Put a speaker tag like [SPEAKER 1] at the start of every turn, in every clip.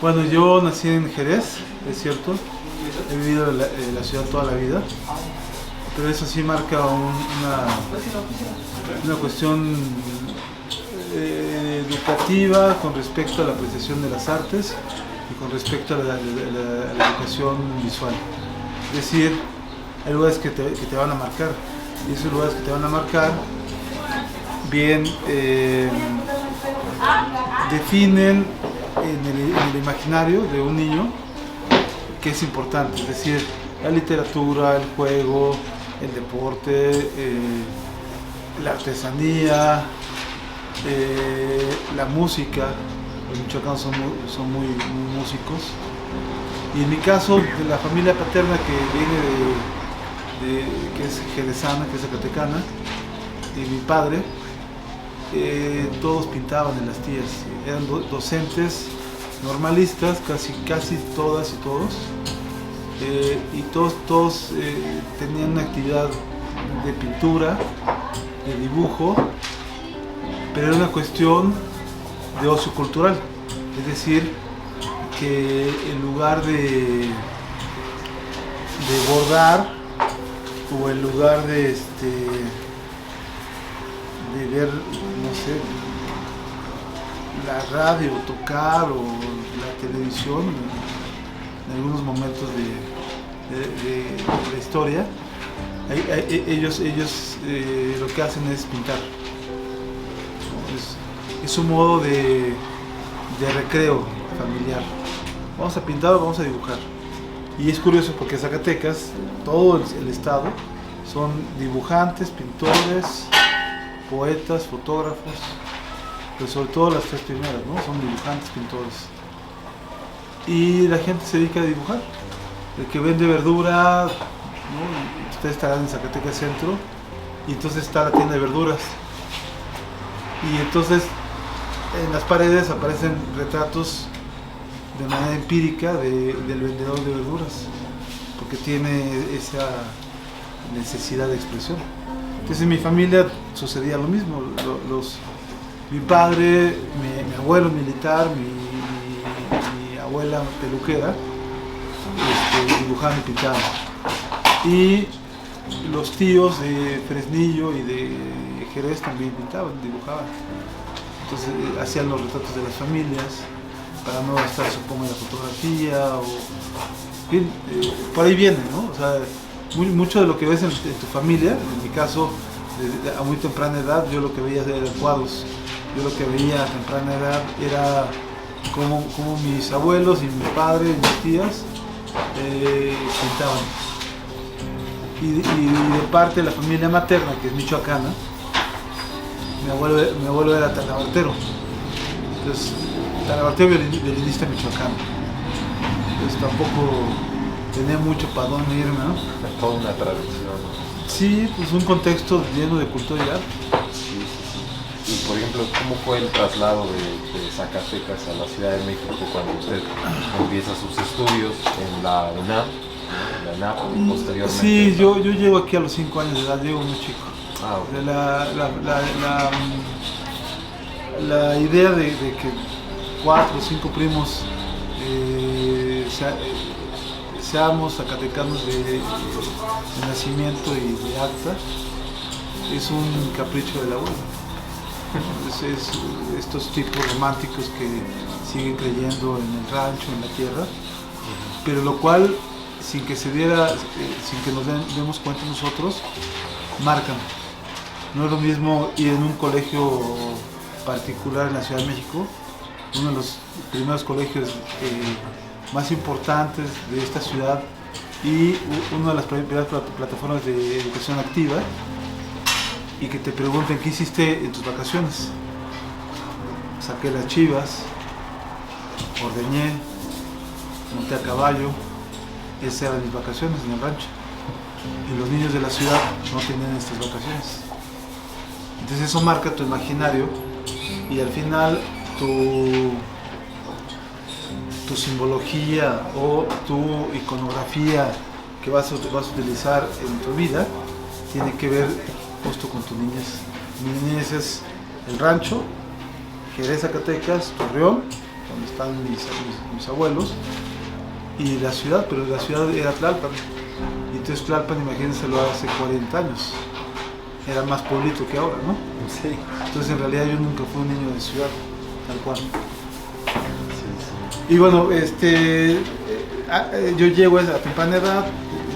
[SPEAKER 1] Bueno, yo nací en Jerez, es cierto, he vivido en la ciudad toda la vida, pero eso sí marca una cuestión educativa con respecto a la apreciación de las artes y con respecto a la educación visual. Es decir, hay lugares que te van a marcar, y esos lugares que te van a marcar bien definen en el imaginario de un niño que es importante, es decir, la literatura, el juego, el deporte, la artesanía, la música. Los michoacanos son muy músicos. Y en mi caso, de la familia paterna que viene que es jerezana, que es zacatecana, y mi padre, todos pintaban en las tías, eran docentes normalistas, casi todas y todos, y todos tenían una actividad de pintura, de dibujo, pero era una cuestión de ocio cultural, es decir, que en lugar de bordar o en lugar de ver, no sé, la radio, tocar o la televisión en algunos momentos de la historia, ellos lo que hacen es pintar. Es un modo de recreo familiar. Vamos a pintar o vamos a dibujar. Y es curioso porque Zacatecas, todo el estado, son dibujantes, pintores, poetas, fotógrafos, pero sobre todo las tres primeras, ¿no? Son dibujantes, pintores. Y la gente se dedica a dibujar. El que vende verdura, ¿no? Ustedes estarán en Zacatecas Centro, y entonces está la tienda de verduras. Y entonces en las paredes aparecen retratos de manera empírica del vendedor de verduras, porque tiene esa necesidad de expresión. Entonces en mi familia sucedía lo mismo. Mi padre, mi abuelo militar, mi abuela peluquera, dibujaban y pintaban. Y los tíos de Fresnillo y de Jerez también pintaban, dibujaban. Entonces hacían los retratos de las familias para no gastar, supongo, en la fotografía. Bien, por ahí viene, ¿no? O sea, mucho de lo que ves en tu familia, en mi caso, a muy temprana edad, yo lo que veía eran cuadros. Yo lo que veía a temprana edad era como mis abuelos y mi padre y mis tías pintaban. Y de parte de la familia materna, que es michoacana, mi abuelo era talabartero. Entonces, talabartero violinista michoacano. Entonces tampoco tenía mucho para dónde irme, ¿no?
[SPEAKER 2] Es toda una tradición.
[SPEAKER 1] Sí, pues un contexto lleno de cultura y arte.
[SPEAKER 2] Sí. Y por ejemplo, ¿cómo fue el traslado de Zacatecas a la Ciudad de México cuando usted empieza sus estudios en la UNAM, en la NAP, y posteriormente?
[SPEAKER 1] Sí, yo llego aquí a los 5 años de edad, llego muy chico.
[SPEAKER 2] Okay.
[SPEAKER 1] La idea de que 4 o 5 primos seamos zacatecanos de nacimiento y de acta es un capricho del abuelo. Es estos tipos románticos que siguen creyendo en el rancho, en la tierra, pero lo cual, sin que nos demos cuenta nosotros, marcan. No es lo mismo ir en un colegio particular en la Ciudad de México, uno de los primeros colegios más importantes de esta ciudad y una de las primeras plataformas de educación activa, y que te pregunten qué hiciste en tus vacaciones. Saqué las chivas, ordeñé, monté a caballo. Esas eran mis vacaciones en el rancho. Y los niños de la ciudad no tienen estas vacaciones. Entonces eso marca tu imaginario, y al final tu simbología o tu iconografía que vas a utilizar en tu vida tiene que ver justo con tu niñez. Mi niñez es el rancho, Jerez, Zacatecas, Torreón, donde están mis abuelos, y la ciudad, pero la ciudad era Tlalpan. Y entonces Tlalpan, imagínenselo, hace 40 años. Era más pueblito que ahora, ¿no?
[SPEAKER 2] Sí.
[SPEAKER 1] Entonces en realidad yo nunca fui un niño de ciudad, tal cual.
[SPEAKER 2] Sí,
[SPEAKER 1] Y bueno, yo llego a temprana edad,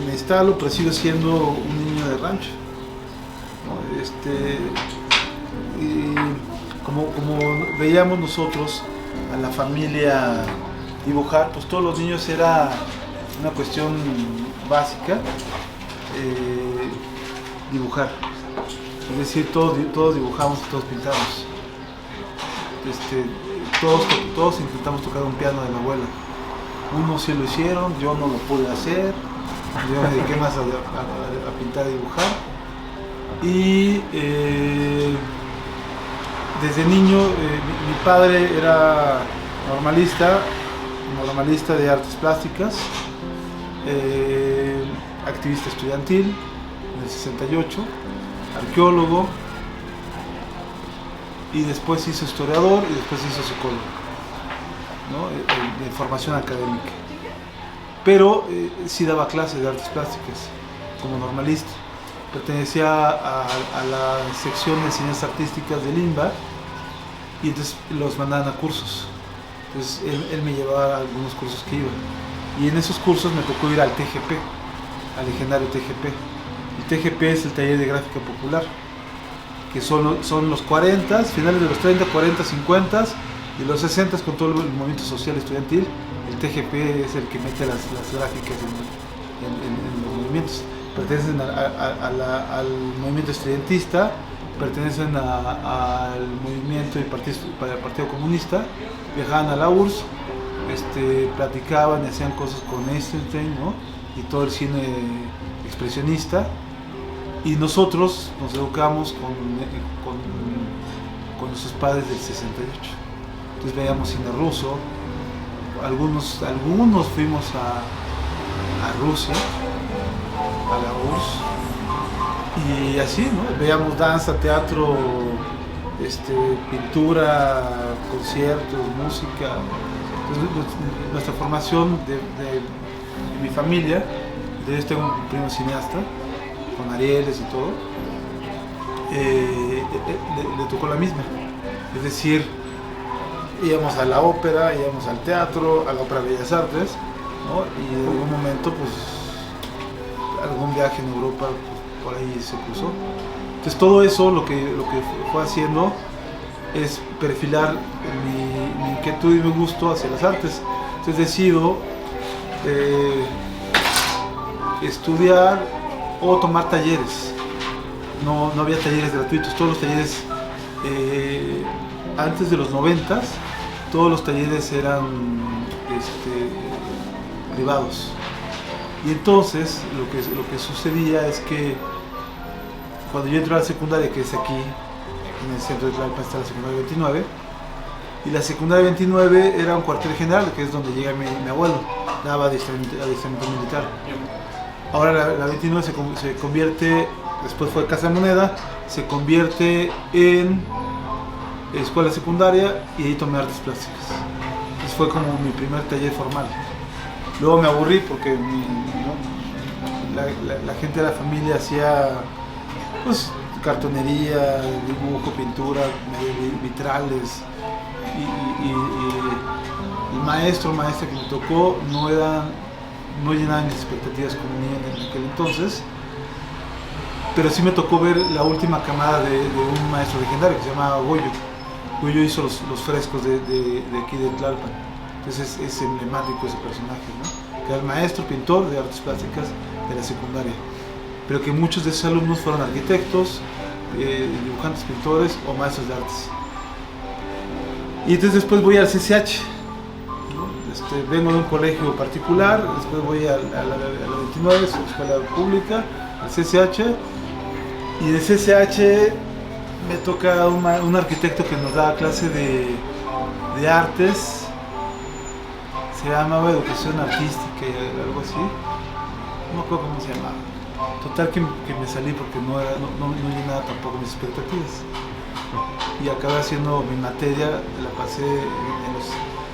[SPEAKER 1] me instalo, pero sigo siendo un niño de rancho, ¿no? Y como veíamos nosotros a la familia dibujar, pues todos los niños era una cuestión básica, dibujar. Es decir, todos dibujamos y todos pintamos. Todos intentamos tocar un piano de la abuela. Unos sí lo hicieron, yo no lo pude hacer. Yo me dediqué más a pintar y dibujar. Y desde niño mi padre era normalista de artes plásticas, activista estudiantil en el 68, arqueólogo, y después se hizo historiador y después se hizo psicólogo, ¿no? De formación académica. Pero sí daba clases de artes plásticas como normalista. Pertenecía a la sección de enseñanzas artísticas del INBA y entonces los mandaban a cursos. Entonces él me llevaba a algunos cursos que iba. Y en esos cursos me tocó ir al TGP, al legendario TGP. El TGP es el taller de gráfica popular, que son los 40, finales de los 30, 40, 50 y los 60 con todo el movimiento social estudiantil. El TGP es el que mete las gráficas en los movimientos. Pertenecen al movimiento estudiantista, pertenecen al movimiento y partido comunista, viajaban a la URSS, platicaban y hacían cosas con Eisenstein, ¿no? Y todo el cine expresionista. Y nosotros nos educamos con nuestros padres del 68. Entonces veíamos cine ruso, algunos fuimos a Rusia, a la URSS, y así, ¿no? Veíamos danza, teatro, pintura, conciertos, música. Entonces, nuestra formación de mi familia, de tengo un primo cineasta, con Arieles y todo, le tocó la misma. Es decir, íbamos a la ópera, íbamos al teatro, a la Ópera Bellas Artes, ¿no? Y en algún momento, pues, algún viaje en Europa, pues, por ahí se cruzó. Entonces todo eso lo que fue haciendo es perfilar mi inquietud y mi gusto hacia las artes. Entonces decido estudiar o tomar talleres. No había talleres gratuitos, todos los talleres antes de los 90, todos los talleres eran privados. Y entonces lo que sucedía es que cuando yo entré a la secundaria, que es aquí, en el centro de Tlalpan está la secundaria 29, y la secundaria 29 era un cuartel general, que es donde llega mi abuelo, daba adiestramiento militar. Ahora la 29 se convierte, después fue Casa Moneda, se convierte en escuela secundaria, y ahí tomé artes plásticas. Entonces fue como mi primer taller formal. Luego me aburrí porque la gente de la familia hacía, pues, cartonería, dibujo, pintura, vitrales, y el maestra que me tocó no llenaban mis expectativas como niño en aquel entonces, pero sí me tocó ver la última camada de un maestro legendario que se llamaba Goyo. Goyo hizo los frescos de aquí de Tlalpan. Entonces es emblemático ese personaje, ¿no? Que era el maestro pintor de artes plásticas de la secundaria, pero que muchos de esos alumnos fueron arquitectos, dibujantes, pintores o maestros de artes. Y entonces después voy al CCH, ¿no? Vengo de un colegio particular, después voy a la 29, escuela pública, al CCH, y de CCH me toca un arquitecto que nos daba clase de artes. Se llamaba Educación Artística y algo así, no me acuerdo cómo se llamaba. Total que me salí porque no llenaba tampoco mis expectativas, y acabé haciendo mi materia, la pasé en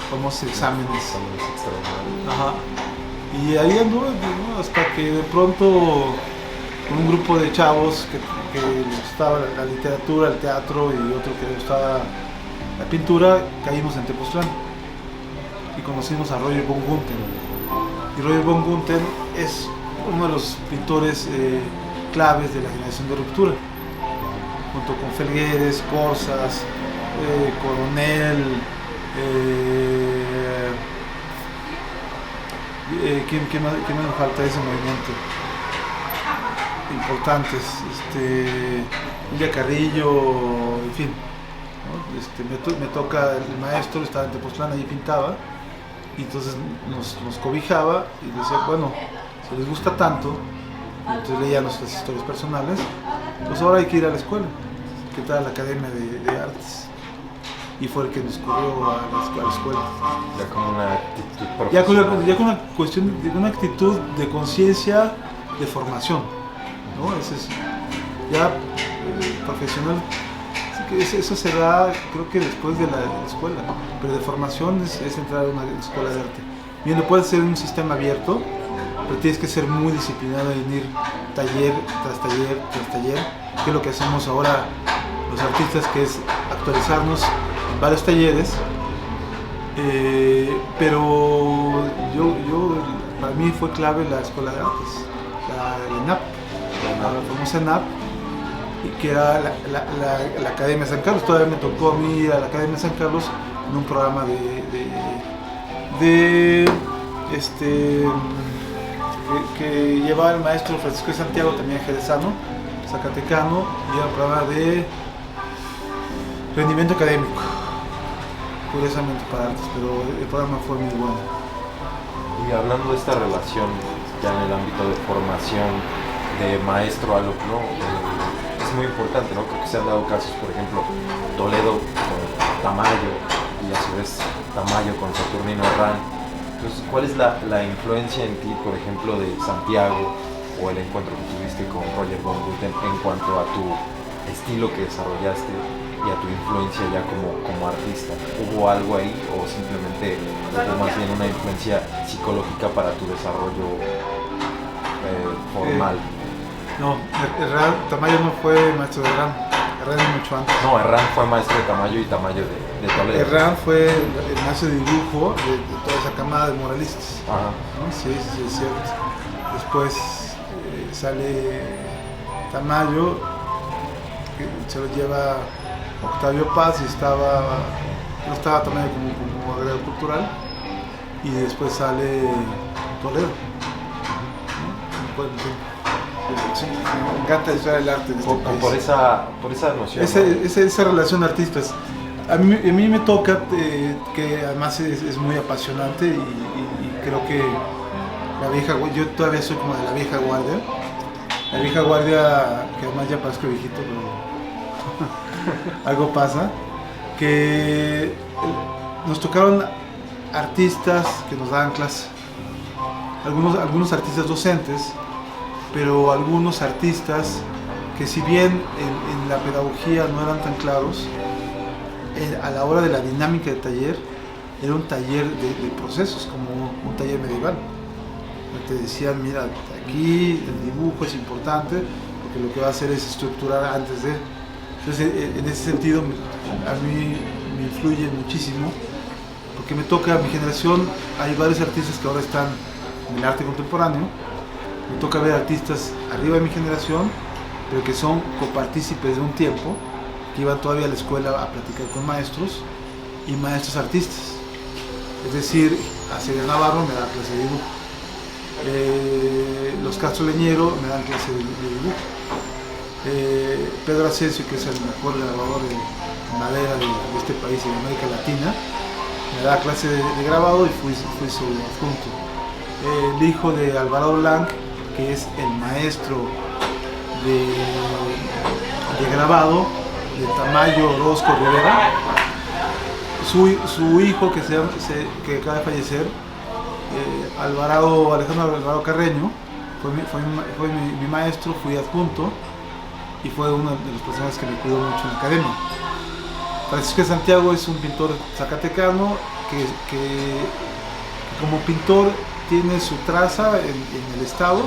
[SPEAKER 1] famosos exámenes.
[SPEAKER 2] Exámenes extraordinarios.
[SPEAKER 1] Ajá. Y ahí anduve, ¿no? Hasta que de pronto con un grupo de chavos que les gustaba la literatura, el teatro y otro que les gustaba la pintura, caímos en Tepoztlán y conocimos a Roger von Gunther. Y Roger von Gunther es uno de los pintores claves de la generación de ruptura, junto con Felgueres, Corsas, Coronel, ¿quién más nos falta de ese movimiento? Importantes, India Carrillo, en fin, ¿no? Me toca el maestro, estaba en Tepoztlán, ahí pintaba, y entonces nos cobijaba y decía, bueno, si les gusta tanto, entonces leía nuestras historias personales, pues ahora hay que ir a la escuela, que tal la Academia de Artes. Y fue el que nos corrió a la escuela.
[SPEAKER 2] Ya con una actitud profesional.
[SPEAKER 1] Ya con una cuestión, una actitud de conciencia, de formación, ¿no? Ese es ya profesional. Así que eso se da, creo que después de la escuela, pero de formación es entrar a una escuela de arte. Bien, no puede ser un sistema abierto, pero tienes que ser muy disciplinado en ir taller tras taller tras taller, que es lo que hacemos ahora los artistas, que es actualizarnos en varios talleres, pero para mí fue clave la Escuela de Artes, la ENAP, la famosa ENAP, que era la Academia San Carlos. Todavía me tocó a mí ir a la Academia San Carlos en un programa que llevaba el maestro Francisco de Santiago, también jerezano, zacatecano, y era un programa de rendimiento académico, curiosamente para artes, pero el programa fue muy bueno.
[SPEAKER 2] Y hablando de esta relación ya en el ámbito de formación de maestro a alumno, es muy importante, ¿no? Creo que se han dado casos, por ejemplo, Toledo con Tamayo y a su vez Tamayo con Saturnino Herrán. Entonces, ¿cuál es la influencia en ti, por ejemplo, de Santiago o el encuentro que tuviste con Roger von Gunther en cuanto a tu estilo que desarrollaste y a tu influencia ya como artista? ¿Hubo algo ahí o simplemente hubo más bien una influencia psicológica para tu desarrollo formal?
[SPEAKER 1] No, Tamayo no fue maestro de Herrán. Herrán es mucho antes.
[SPEAKER 2] No, Herrán fue maestro de Tamayo y Tamayo de Toledo.
[SPEAKER 1] Herrán fue el maestro de dibujo de toda esa camada de muralistas.
[SPEAKER 2] Ajá.
[SPEAKER 1] ¿No? Sí, es cierto. Después sale Tamayo, que se lo lleva Octavio Paz, y no estaba Tamayo como agregado cultural, y después sale Toledo. ¿No? Bueno, sí. Sí, me encanta estudiar el arte de este país.
[SPEAKER 2] Por esa noción.
[SPEAKER 1] Esa relación de artistas. A mí me toca, que además es muy apasionante, y creo que yo todavía soy como de la vieja guardia. La vieja guardia, que además ya parezco viejito, pero algo pasa, que nos tocaron artistas que nos daban clase. Algunos artistas docentes, pero algunos artistas que, si bien en la pedagogía no eran tan claros, a la hora de la dinámica del taller, era un taller de procesos, como un taller medieval. Te decían, mira, aquí el dibujo es importante, porque lo que va a hacer es estructurar antes de... Entonces, en ese sentido, a mí me influye muchísimo, porque me toca, a mi generación, hay varios artistas que ahora están en el arte contemporáneo. Me toca ver artistas arriba de mi generación, pero que son copartícipes de un tiempo, que iban todavía a la escuela a platicar con maestros y maestros artistas. Es decir, a Celia Navarro me da clase de dibujo, los Castro Leñero me dan clase de dibujo, Pedro Asensio, que es el mejor grabador de madera de este país y de América Latina, me da clase de grabado, y fui su adjunto. El hijo de Alvarado Blanc, que es el maestro de grabado de Tamayo Orozco Rivera, su hijo, que acaba de fallecer, Alejandro Alvarado Carreño, fue mi maestro, fui adjunto, y fue una de las personas que me cuidó mucho en la academia. Francisco de Santiago es un pintor zacatecano, que como pintor tiene su traza en el estado,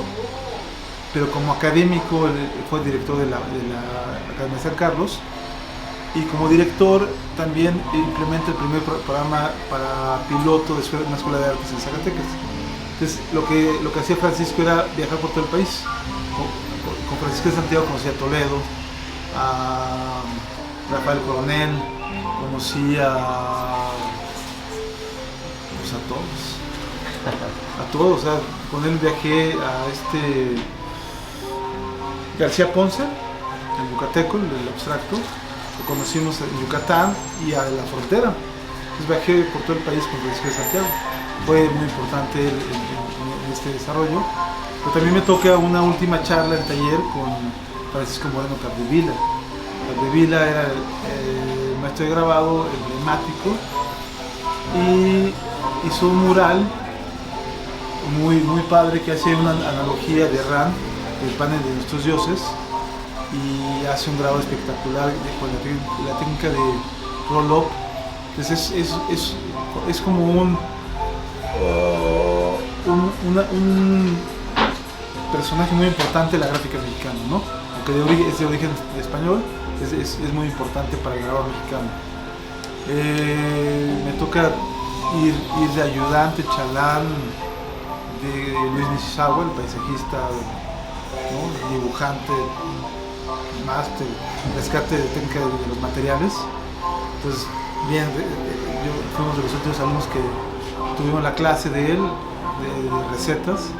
[SPEAKER 1] pero como académico fue director de la Academia de San Carlos, y como director también implementa el primer programa para piloto de una escuela de artes en Zacatecas. Entonces lo que hacía Francisco era viajar por todo el país. Con Francisco de Santiago conocí a Toledo, a Rafael Coronel, conocí pues a todos, o sea, con él viajé a García Ponce, el yucateco, el abstracto, lo conocimos en Yucatán y a la frontera. Entonces viajé por todo el país con Francisco de Santiago. Fue muy importante en este desarrollo. Pero también me toca una última charla en taller con Francisco Moreno Capdevila. Capdevila era el maestro de grabado emblemático y hizo un mural muy padre que hace una analogía de Ran, del panel de nuestros dioses, y hace un grabado espectacular con la técnica de roll-up. Entonces es como un personaje muy importante de la gráfica mexicana, ¿no? Aunque es de origen español, es muy importante para el grabado mexicano. Me toca ir de ayudante, chalán de Luis Nishizawa, el paisajista, ¿no? Dibujante, máster, rescate de técnica de los materiales. Entonces, bien, fuimos de los últimos alumnos que tuvimos la clase de él, de recetas,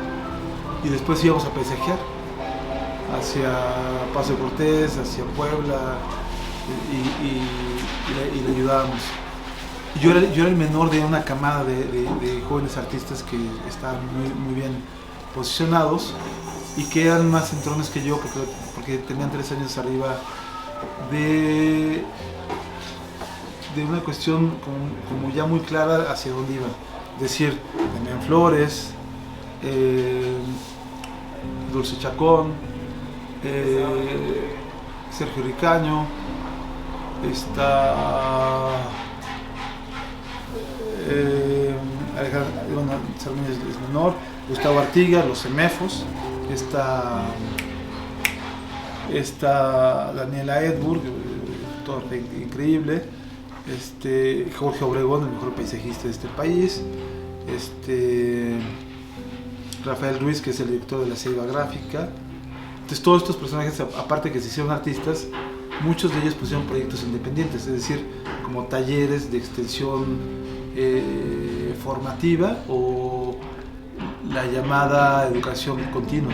[SPEAKER 1] y después íbamos a paisajear hacia Paso de Cortés, hacia Puebla, y le ayudábamos. Yo era el menor de una camada de jóvenes artistas que estaban muy bien posicionados y que eran más centrones que yo porque tenían 3 años arriba de una cuestión como ya muy clara hacia dónde iban. Es decir, Damián Flores, Dulce Chacón, Sergio Ricaño, Alejandro Sarmiento es menor, Gustavo Artiga, Los Semefos, Daniela Edburg, todo increíble, Jorge Obregón, el mejor paisajista de este país, Rafael Ruiz, que es el director de la Ceiba Gráfica. Entonces todos estos personajes, aparte que se hicieron artistas, muchos de ellos pusieron proyectos independientes, es decir, como talleres de extensión formativa o la llamada educación continua.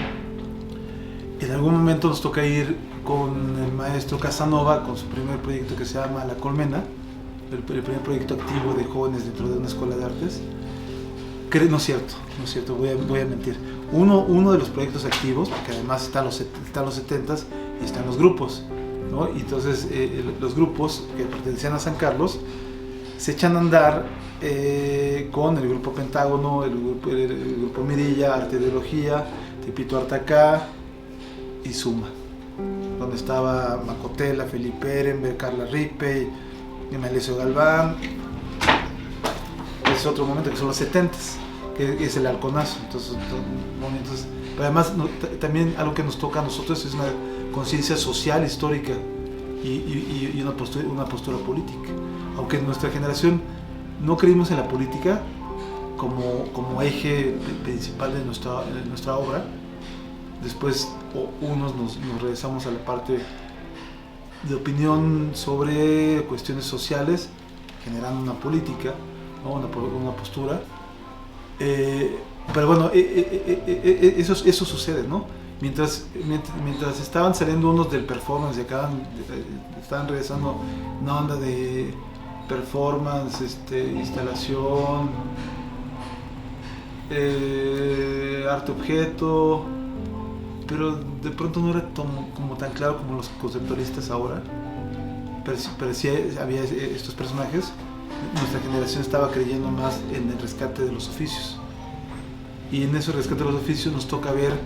[SPEAKER 1] En algún momento nos toca ir con el maestro Casanova con su primer proyecto que se llama La Colmena, el primer proyecto activo de jóvenes dentro de una escuela de artes. No es cierto, voy a mentir. Uno de los proyectos activos, porque además están los 70s y están los grupos, ¿no? Y entonces los grupos que pertenecían a San Carlos se echan a andar con el grupo Pentágono, el grupo Mirilla, Arte e Ideología, Tepito Artacá y Suma, donde estaba Macotela, Felipe Ehrenberg, Carla Rippey, Emilio Galván. Es otro momento que son los 70s, que es el halconazo. Entonces, pero además también algo que nos toca a nosotros es una conciencia social, histórica y una postura política. Aunque en nuestra generación no creímos en la política como eje principal de nuestra obra, después unos nos regresamos a la parte de opinión sobre cuestiones sociales, generando una política, ¿no? una postura. Pero bueno, eso sucede, ¿no? Mientras estaban saliendo unos del performance y estaban regresando una onda de performance, instalación, arte objeto, pero de pronto no era como tan claro como los conceptualistas ahora, pero sí había estos personajes. Nuestra generación estaba creyendo más en el rescate de los oficios, y en ese rescate de los oficios nos toca ver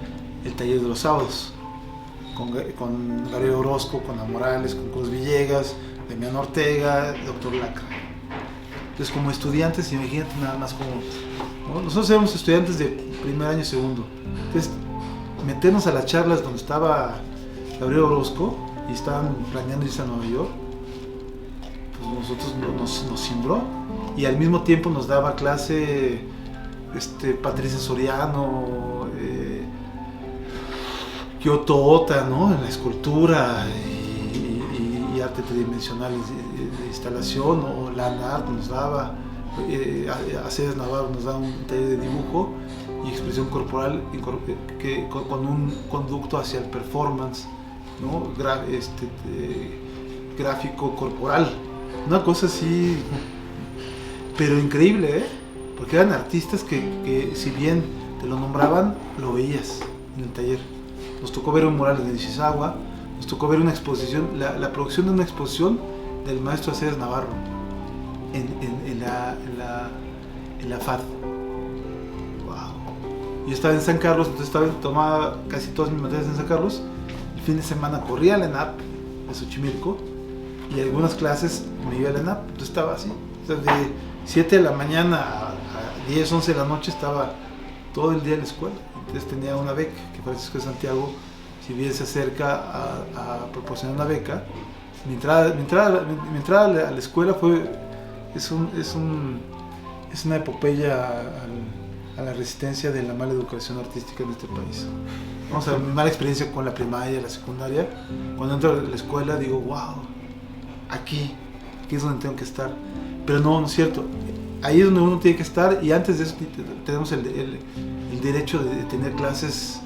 [SPEAKER 1] el taller de los sábados con Gabriel Orozco, con Ana Morales, con Cruz Villegas, Demián Ortega, Dr. Lacra. Entonces, como estudiantes, imagínate nada más como, ¿no? Nosotros éramos estudiantes de primer año y segundo. Entonces, meternos a las charlas donde estaba Gabriel Orozco y estaban planeando irse a Nueva York, pues nosotros nos cimbró. Y al mismo tiempo nos daba clase Patricia Soriano, Kyoto Ota, ¿no? En la escultura y arte tridimensional de instalación, o Land nos daba, Aceves Navarro nos daba un taller de dibujo y expresión corporal con un conducto hacia el performance, ¿no? Gráfico corporal, una cosa así, pero increíble, ¿eh? Porque eran artistas que si bien te lo nombraban, lo veías en el taller. Nos tocó ver un mural de Nishizawa, nos tocó ver una exposición, la producción de una exposición del maestro Aceves Navarro en la FAD. Wow. Yo estaba en San Carlos, entonces tomaba casi todas mis materias en San Carlos. El fin de semana corría a la ENAP de Xochimilco y algunas clases me iba a la ENAP. Entonces estaba así, o sea, de 7 de la mañana a 10, 11 de la noche estaba todo el día en la escuela. Entonces tenía una beca que Francisco de Santiago, si bien se acerca a proporcionar una beca. Mi entrada a la escuela es una epopeya a la resistencia de la mala educación artística en este país. Vamos a ver, mi mala experiencia con la primaria, la secundaria. Cuando entro a la escuela digo, wow, aquí es donde tengo que estar. Pero no es cierto. Ahí es donde uno tiene que estar, y antes de eso tenemos el derecho de tener clases,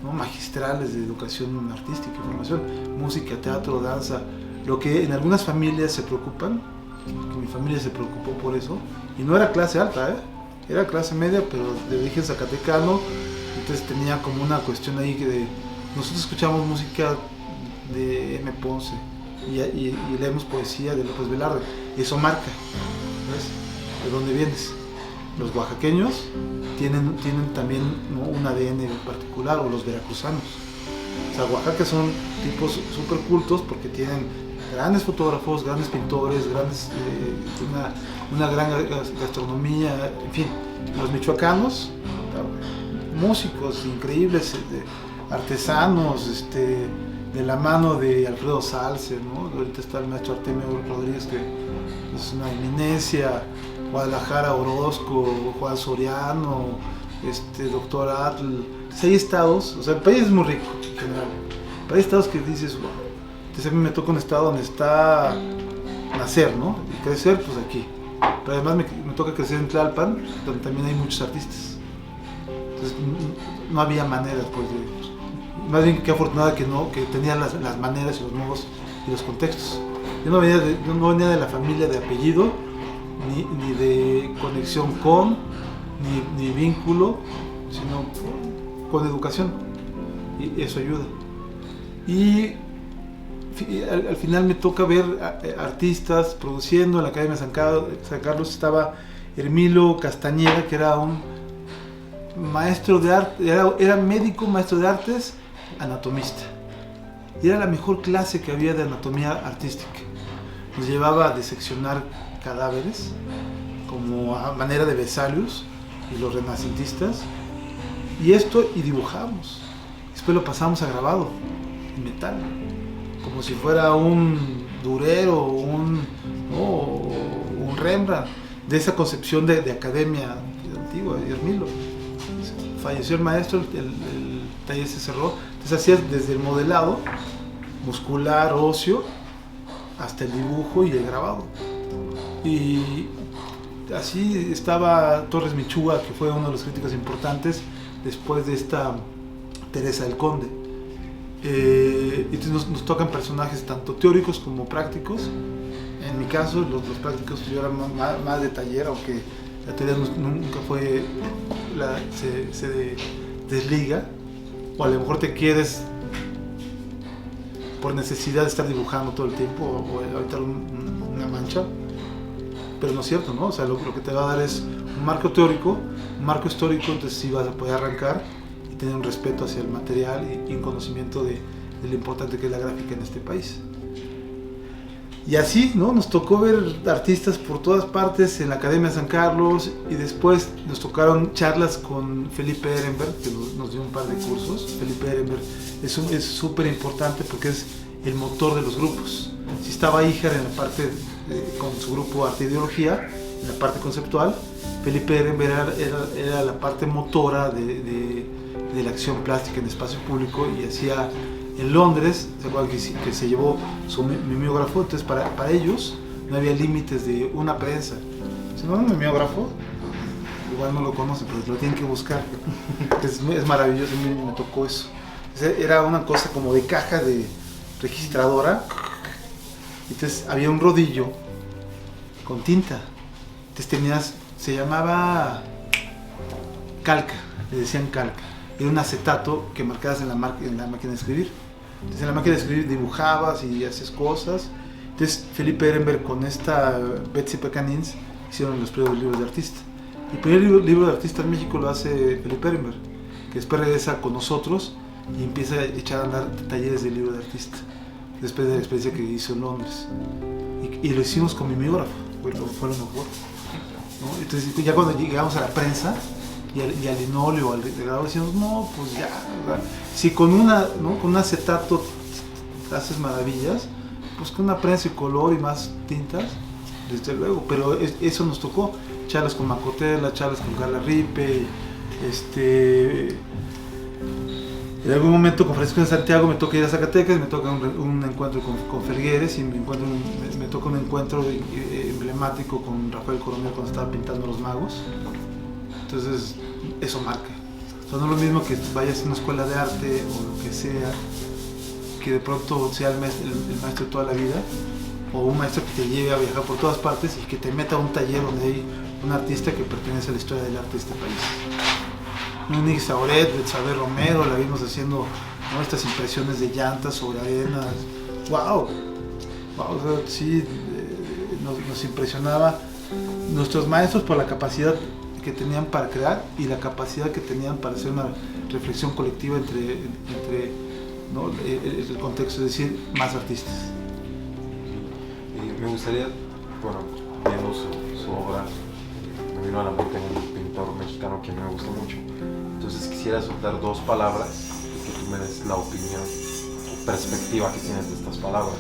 [SPEAKER 1] ¿no?, magistrales de educación artística, formación, música, teatro, danza. Lo que en algunas familias se preocupan, que mi familia se preocupó por eso, y no era clase alta, era clase media, pero de origen zacatecano. Entonces tenía como una cuestión ahí que nosotros escuchamos música de M. Ponce y leemos poesía de López Velarde, y eso marca, ¿ves?, de dónde vienes. Los oaxaqueños tienen también, ¿no?, un ADN particular, o los veracruzanos. O sea, Oaxaca son tipos súper cultos porque tienen grandes fotógrafos, grandes pintores, una gran gastronomía, en fin. Los michoacanos, músicos increíbles, artesanos, de la mano de Alfredo Salce, ¿no? Ahorita está el maestro Artemio Rodríguez, que es una eminencia. Guadalajara, Orozco, Juan Soriano, doctor Atl. Entonces hay estados, o sea, el país es muy rico en general, pero hay estados que dices, wow. Entonces a mí me toca un estado donde está nacer, ¿no? Y crecer, pues aquí. Pero además me toca crecer en Tlalpan, donde también hay muchos artistas. Entonces no había maneras, pues, más bien que afortunada que tenía las maneras y los modos y los contextos. Yo no venía de la familia de apellido, ni de conexión con, ni vínculo, sino con educación, y eso ayuda. Y al final me toca ver artistas produciendo. En la Academia San Carlos estaba Hermilo Castañeda, que era un maestro de arte, era médico, maestro de artes, anatomista, y era la mejor clase que había de anatomía artística. Nos llevaba a diseccionar cadáveres como a manera de Vesalius y los renacentistas, y dibujamos. Después lo pasamos a grabado en metal, como si fuera un Durero o un Rembrandt, de esa concepción de academia antigua. Hermilo falleció, el maestro, el taller se cerró. Entonces hacías desde el modelado muscular, óseo, hasta el dibujo y el grabado. Y así estaba Torres Michúa, que fue uno de los críticos importantes después de esta Teresa del Conde. Entonces nos tocan personajes tanto teóricos como prácticos. En mi caso, los prácticos, yo era más de taller, aunque la teoría nunca fue, se desliga, o a lo mejor te quieres por necesidad de estar dibujando todo el tiempo, o evitar una mancha. Pero no es cierto, ¿no? O sea, lo que te va a dar es un marco teórico, un marco histórico. Entonces sí vas a poder arrancar y tener un respeto hacia el material y un conocimiento de lo importante que es la gráfica en este país. Y así, ¿no? Nos tocó ver artistas por todas partes en la Academia de San Carlos, y después nos tocaron charlas con Felipe Ehrenberg, que nos dio un par de cursos. Felipe Ehrenberg es súper importante porque es el motor de los grupos. Si estaba Ijar en la parte, con su grupo Arte e Ideología, en la parte conceptual, Felipe Ehrenberg era la parte motora de la acción plástica en espacio público, y hacía en Londres, ¿se acuerdan que se llevó su mimeógrafo? Entonces para ellos no había límites de una prensa. Si no, un mimeógrafo, igual no lo conocen, pero lo tienen que buscar. Es maravilloso, me tocó eso. Era una cosa como de caja de registradora. Entonces había un rodillo con tinta. Entonces se llamaba calca, le decían calca. Era un acetato que marcabas en la máquina de escribir. Entonces en la máquina de escribir dibujabas y hacías cosas. Entonces Felipe Ehrenberg con esta Betsy Pecanins hicieron los primeros libros de artista. El primer libro de artista en México lo hace Felipe Ehrenberg, que después regresa con nosotros y empieza a echar a andar talleres de libro de artista, después de la experiencia que hizo en Londres. Y lo hicimos con mimeógrafo, fue lo mejor, ¿no? Entonces ya cuando llegamos a la prensa y al linóleo, al degradado, decíamos, no, pues ya, ¿verdad? Si con un acetato haces maravillas, pues con una prensa y color y más tintas, desde luego. Pero eso nos tocó, charlas con Macotela, charlas con Carla Ripe, en algún momento con Francisco en Santiago me toca ir a Zacatecas, me toca un encuentro con Felgueres, y me toca un encuentro emblemático con Rafael Coronel cuando estaba pintando Los Magos. Entonces eso marca. O sea, no es lo mismo que vayas a una escuela de arte o lo que sea, que de pronto sea el maestro de toda la vida, o un maestro que te lleve a viajar por todas partes y que te meta a un taller donde hay un artista que pertenece a la historia del arte de este país. Munich Sauret, Betsabe Romero, la vimos haciendo, ¿no?, estas impresiones de llantas sobre arenas. ¡Wow! O sea, sí, nos impresionaba nuestros maestros por la capacidad que tenían para crear y la capacidad que tenían para hacer una reflexión colectiva entre ¿no?, el contexto, es decir, más artistas.
[SPEAKER 2] Me gustaría, bueno, viendo su obra, me vino a la mente un pintor mexicano que a mí me gusta mucho. Entonces quisiera soltar dos palabras y que tú me des la opinión o perspectiva que tienes de estas palabras.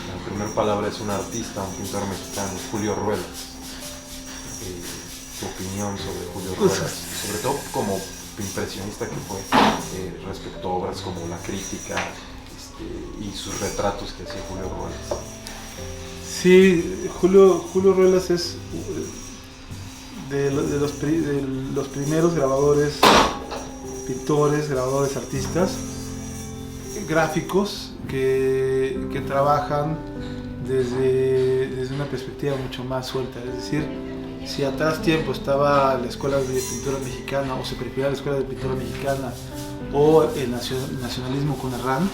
[SPEAKER 2] La primera palabra es un artista, un pintor mexicano, Julio Ruelas. Tu opinión sobre Julio Ruelas, sobre todo como impresionista que fue, respecto a obras como La Crítica y sus retratos que hacía Julio Ruelas.
[SPEAKER 1] Sí, Julio Ruelas es de los primeros grabadores, pintores, grabadores, artistas gráficos que trabajan desde una perspectiva mucho más suelta. Es decir, si atrás tiempo estaba la escuela de pintura mexicana, o se prefería la escuela de pintura mexicana, o el nacionalismo con Herrán,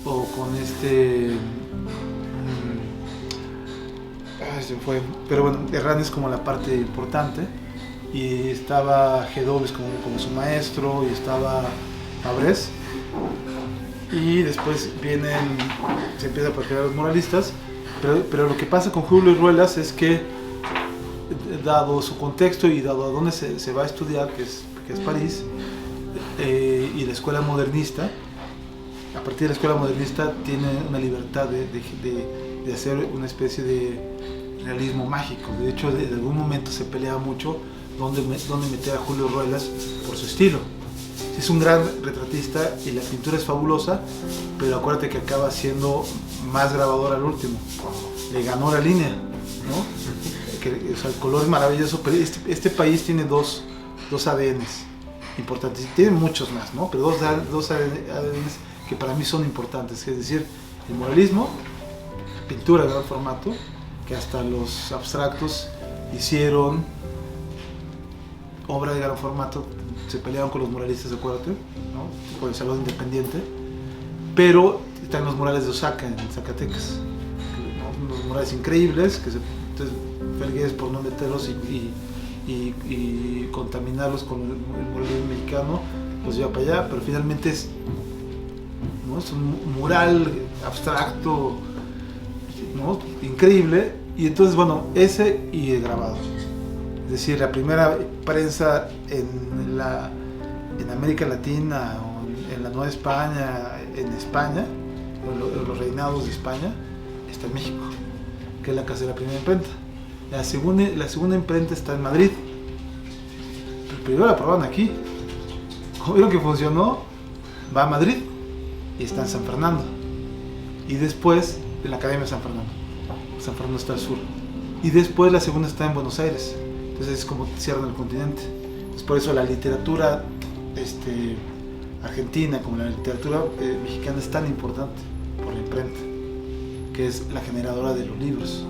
[SPEAKER 1] o con se fue, pero bueno, Herrán es como la parte importante, y estaba G. como su maestro, y estaba Abrés, y después se empieza a perfilar a los muralistas, pero lo que pasa con Julio Ruelas es que, dado su contexto y dado a dónde se va a estudiar, que es París, y la escuela modernista, a partir de la escuela modernista tiene una libertad de hacer una especie de realismo mágico. De hecho, en algún momento se peleaba mucho dónde meter a Julio Ruelas por su estilo. Es un gran retratista y la pintura es fabulosa, pero acuérdate que acaba siendo más grabador al último. Le ganó la línea, ¿no? O sea, el color es maravilloso, pero este país tiene dos ADNs importantes. Tiene muchos más, ¿no? Pero dos ADNs que para mí son importantes. Es decir, el muralismo, pintura de gran formato, que hasta los abstractos hicieron obra de gran formato, se pelearon con los muralistas, acuérdate, ¿no?, por el Salón Independiente, pero están los murales de Osaka en Zacatecas, ¿no?, unos murales increíbles, entonces Felgueres, por no meterlos y contaminarlos con el muralismo mexicano, los lleva para allá, pero finalmente es un mural abstracto ¿no? Increíble. Y entonces, bueno, ese y el grabado. Es decir, la primera prensa en América Latina o en la Nueva España, en España, en los reinados de España, está en México, que es la casa de la primera imprenta. La segunda imprenta está en Madrid. Pero primero la probaron aquí. Como vieron que funcionó, va a Madrid y está en San Fernando. Y después en la Academia de San Fernando. San Fernando está al sur. Y después la segunda está en Buenos Aires. Entonces es como cierran el continente. Es por eso la literatura argentina como la literatura mexicana es tan importante por la imprenta, que es la generadora de los libros.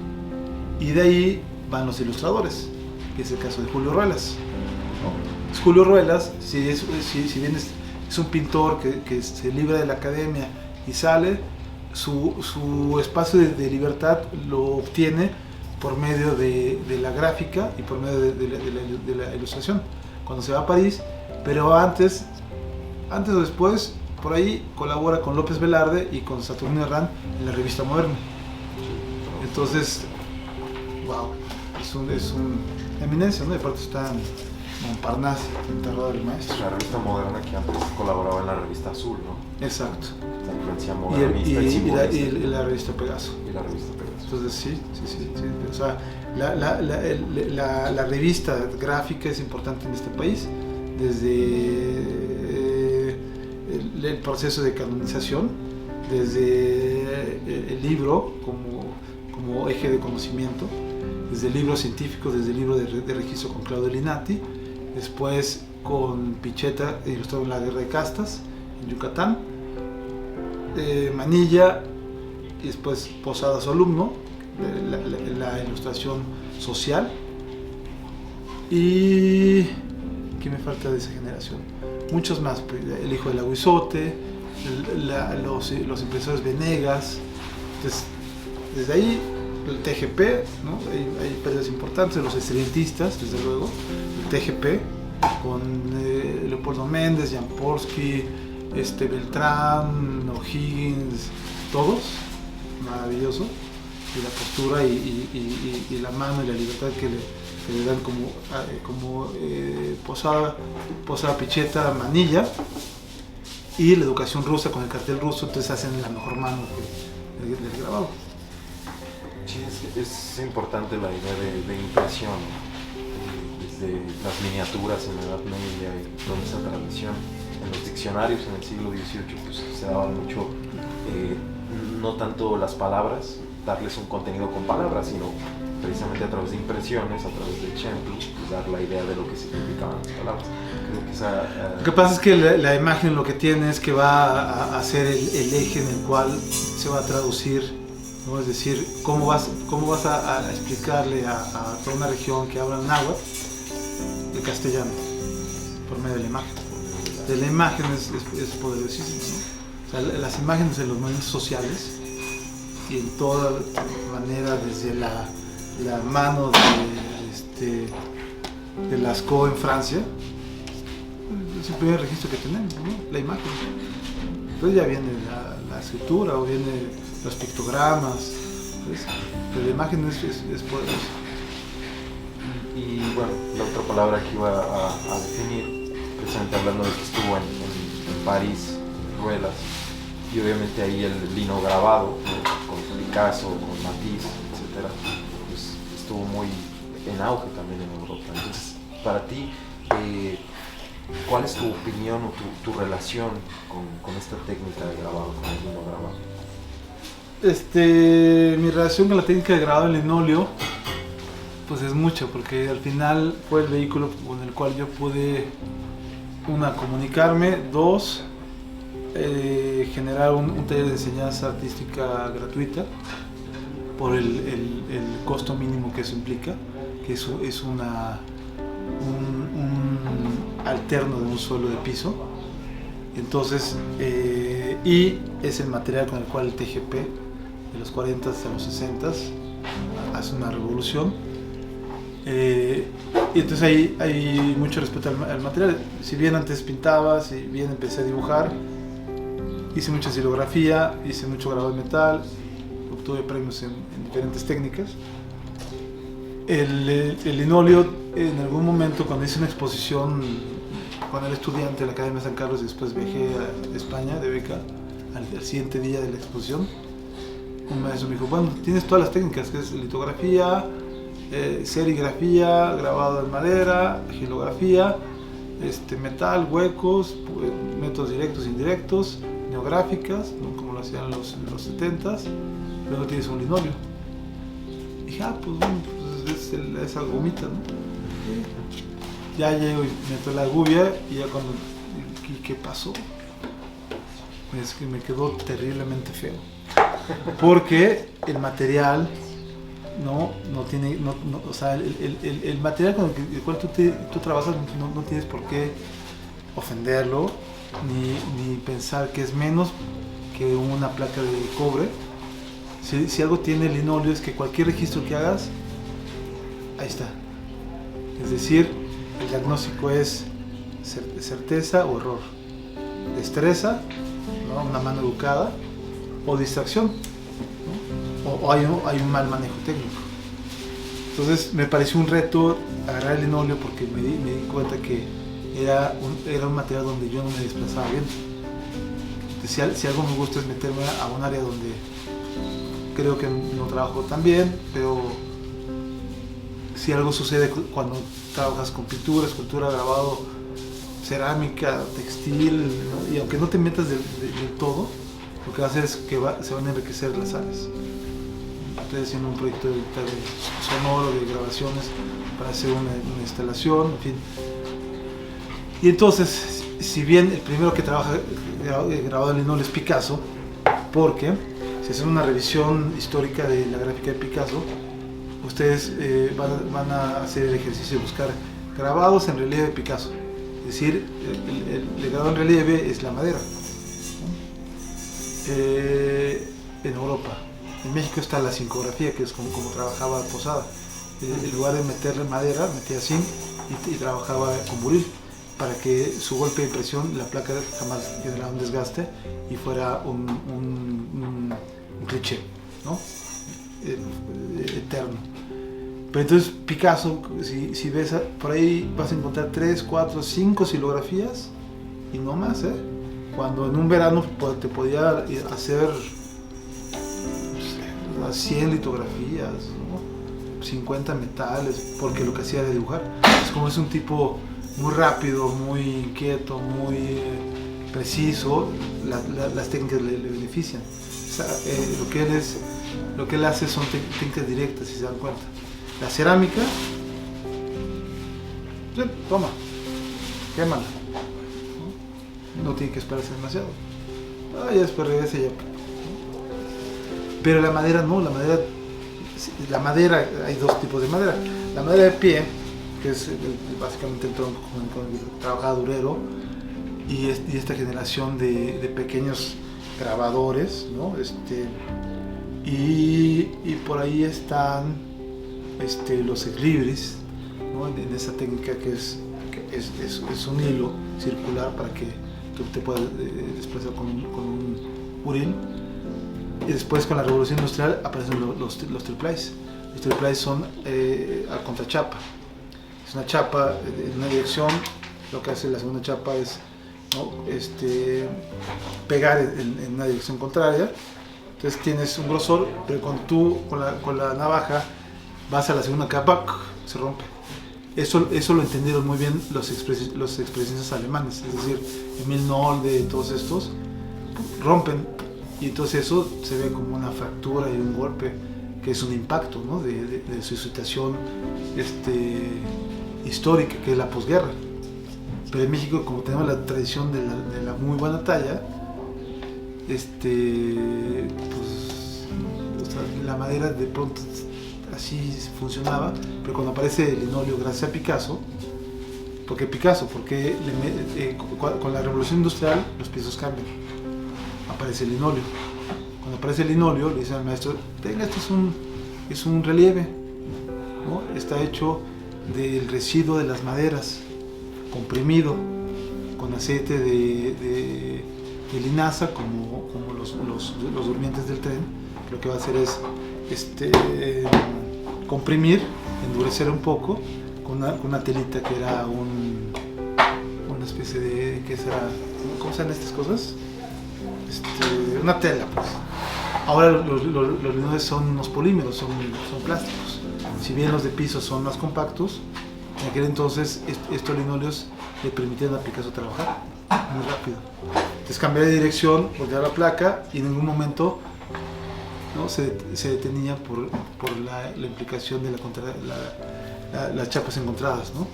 [SPEAKER 1] Y de ahí van los ilustradores, que es el caso de Julio Ruelas. Julio Ruelas, si bien es un pintor que se libra de la academia y sale, su espacio de libertad lo obtiene por medio de la gráfica y por medio de la ilustración. Cuando se va a París, pero antes o después, por ahí colabora con López Velarde y con Saturnino Herrán en la revista Moderna. Entonces, wow, es una eminencia, ¿no? De parte está Montparnasse, enterrado del maestro.
[SPEAKER 2] La revista Moderna que antes colaboraba en la revista Azul, ¿no?
[SPEAKER 1] Exacto.
[SPEAKER 2] La influencia modernista
[SPEAKER 1] y la revista Pegaso.
[SPEAKER 2] Y la revista Pegaso.
[SPEAKER 1] Entonces sí. O sea, la revista gráfica es importante en este país, desde el proceso de canonización, desde el libro como eje de conocimiento, desde el libro científico, desde el libro de registro con Claudio Linati, después con Picetta ilustrado en la Guerra de Castas en Yucatán, Manilla, y después Posada su alumno, la ilustración social. Y ¿qué me falta de esa generación? Muchos más, el hijo del Aguizote, los impresores Venegas. Entonces, desde ahí el TGP, ¿no? Hay pérdidas importantes, los estridentistas, desde luego, el TGP con Leopoldo Méndez, Jan Porsky, Beltrán, O'Higgins, todos, maravilloso, y la postura y la mano y la libertad que le dan como Posada, Picetta, Manilla, y la educación rusa con el cartel ruso, entonces hacen la mejor mano del grabado.
[SPEAKER 2] Sí, es importante la idea de impresión, desde las miniaturas en la Edad Media y toda esa tradición. En los diccionarios en el siglo XVIII pues, se daban mucho, no tanto las palabras, darles un contenido con palabras, sino precisamente a través de impresiones, a través de ejemplos, pues, dar la idea de lo que significaban las palabras. Creo que
[SPEAKER 1] Lo que pasa es que la imagen lo que tiene es que va a ser el eje en el cual se va a traducir, ¿no? Es decir, cómo vas a explicarle a toda una región que habla náhuatl el castellano por medio de la imagen. De la imagen es poderosísimo, ¿no? O sea, las imágenes en los movimientos sociales y en toda manera, desde la mano de Lascaux en Francia, es el primer registro que tenemos, ¿no? La imagen. Entonces ya viene la escritura o viene los pictogramas, ¿ves? Pero la imagen es poderosa.
[SPEAKER 2] Y bueno, la otra palabra que iba a definir, precisamente hablando de que estuvo en París, Ruelas, y obviamente ahí el lino grabado, ¿no? Con Picasso, con Matisse, etc., pues estuvo muy en auge también en Europa. Entonces, para ti, ¿cuál es tu opinión o tu relación con esta técnica de grabado, con el lino grabado?
[SPEAKER 1] Mi relación con la técnica de grabado en linóleo pues es mucho, porque al final fue el vehículo con el cual yo pude, una, comunicarme, dos, generar un taller de enseñanza artística gratuita por el costo mínimo que eso implica, que eso es un alterno de un suelo de piso. Entonces, y es el material con el cual el TGP de los 40 hasta los 60 hace una revolución. Y entonces ahí hay mucho respeto al material. Si bien antes pintaba, si bien empecé a dibujar, hice mucha silografía, hice mucho grabado de metal, obtuve premios en diferentes técnicas. El linóleo, en algún momento cuando hice una exposición, cuando era estudiante en la Academia de San Carlos y después viajé a España de beca, al siguiente día de la exposición, un maestro me dijo, bueno, tienes todas las técnicas, que es litografía, serigrafía, grabado en madera, gilografía, metal, huecos, métodos directos e indirectos, neográficas, ¿no? Como lo hacían en los 70s, luego tienes un linóleo. Y dije, pues bueno, pues esa gomita, ¿no? Ya llego y meto la gubia y ya cuando... ¿Y qué pasó? Es que me quedó terriblemente feo. Porque el material no tiene... o sea, el material con el cual tú trabajas no tienes por qué ofenderlo ni pensar que es menos que una placa de cobre. Si algo tiene el linóleo es que cualquier registro que hagas, ahí está. Es decir, el diagnóstico es certeza o error, destreza, ¿no? Una mano educada, o distracción, ¿no? o hay un mal manejo técnico. Entonces me pareció un reto agarrar el linóleo porque me di cuenta que era un material donde yo no me desplazaba bien. Si algo me gusta es meterme a un área donde creo que no trabajo tan bien, pero si algo sucede cuando trabajas con pintura, escultura, grabado, cerámica, textil, ¿no? Y aunque no te metas del todo, lo que va a hacer es que se van a enriquecer las áreas. Estoy haciendo un proyecto de sonoro, de grabaciones para hacer una instalación, en fin. Y entonces, si bien el primero que trabaja grabado en linóleo es Picasso, porque si hacen una revisión histórica de la gráfica de Picasso, ustedes van a hacer el ejercicio de buscar grabados en relieve de Picasso. Es decir, el grabado en relieve es la madera. En Europa. En México está la zincografía, que es como trabajaba Posada. En lugar de meterle madera, metía zinc y trabajaba con buril, para que su golpe de presión, la placa jamás generara un desgaste y fuera un cliché, ¿no? Eterno. Pero entonces Picasso, si ves por ahí vas a encontrar 3, 4, 5 silografías y no más, ¿eh? Cuando en un verano te podía hacer 100 litografías, ¿no? 50 metales, porque lo que hacía era dibujar. Es un tipo muy rápido, muy inquieto, muy preciso, las técnicas le benefician. O sea, lo que él hace son técnicas directas, si se dan cuenta. La cerámica, toma, quémala. No tiene que esperarse demasiado. Ya después regresa y ya. Pero la madera no, la madera, hay dos tipos de madera. La madera de pie, que es básicamente el tronco con el trabajadurero, y esta generación de pequeños grabadores, ¿no? Y por ahí están los ex-libris, ¿no? En esa técnica que es un hilo circular para que tú te puedas desplazar con un buril. Y después con la revolución industrial aparecen los triplies. Los triplies son a contrachapa. Es una chapa en una dirección, lo que hace la segunda chapa es, ¿no? Pegar en una dirección contraria. Entonces tienes un grosor, pero cuando tú con la navaja vas a la segunda capa, se rompe. Eso lo entendieron muy bien los expresionistas alemanes, es decir, Emil Nolde, todos estos rompen, y entonces eso se ve como una fractura y un golpe, que es un impacto, ¿no? de su situación histórica, que es la posguerra. Pero en México, como tenemos la tradición de la muy buena talla, pues, o sea, la madera de pronto así funcionaba, pero cuando aparece el linóleo gracias a Picasso, porque con la revolución industrial los pisos cambian, aparece el linóleo. Cuando aparece el linóleo le dicen al maestro, tenga, esto es un relieve, ¿no? Está hecho del residuo de las maderas, comprimido con aceite de linaza, como los durmientes del tren, lo que va a hacer es comprimir, endurecer un poco con una telita que era una especie de, ¿qué será? ¿Cómo se llaman estas cosas? Una tela, pues. Ahora los linoleos son unos polímeros, son plásticos. Si bien los de piso son más compactos, en aquel entonces estos linoleos le permitían a Picasso trabajar muy rápido. Entonces cambiar de dirección, voltear la placa y en ningún momento, ¿no?, se detenía por la implicación de las chapas encontradas, ¿no?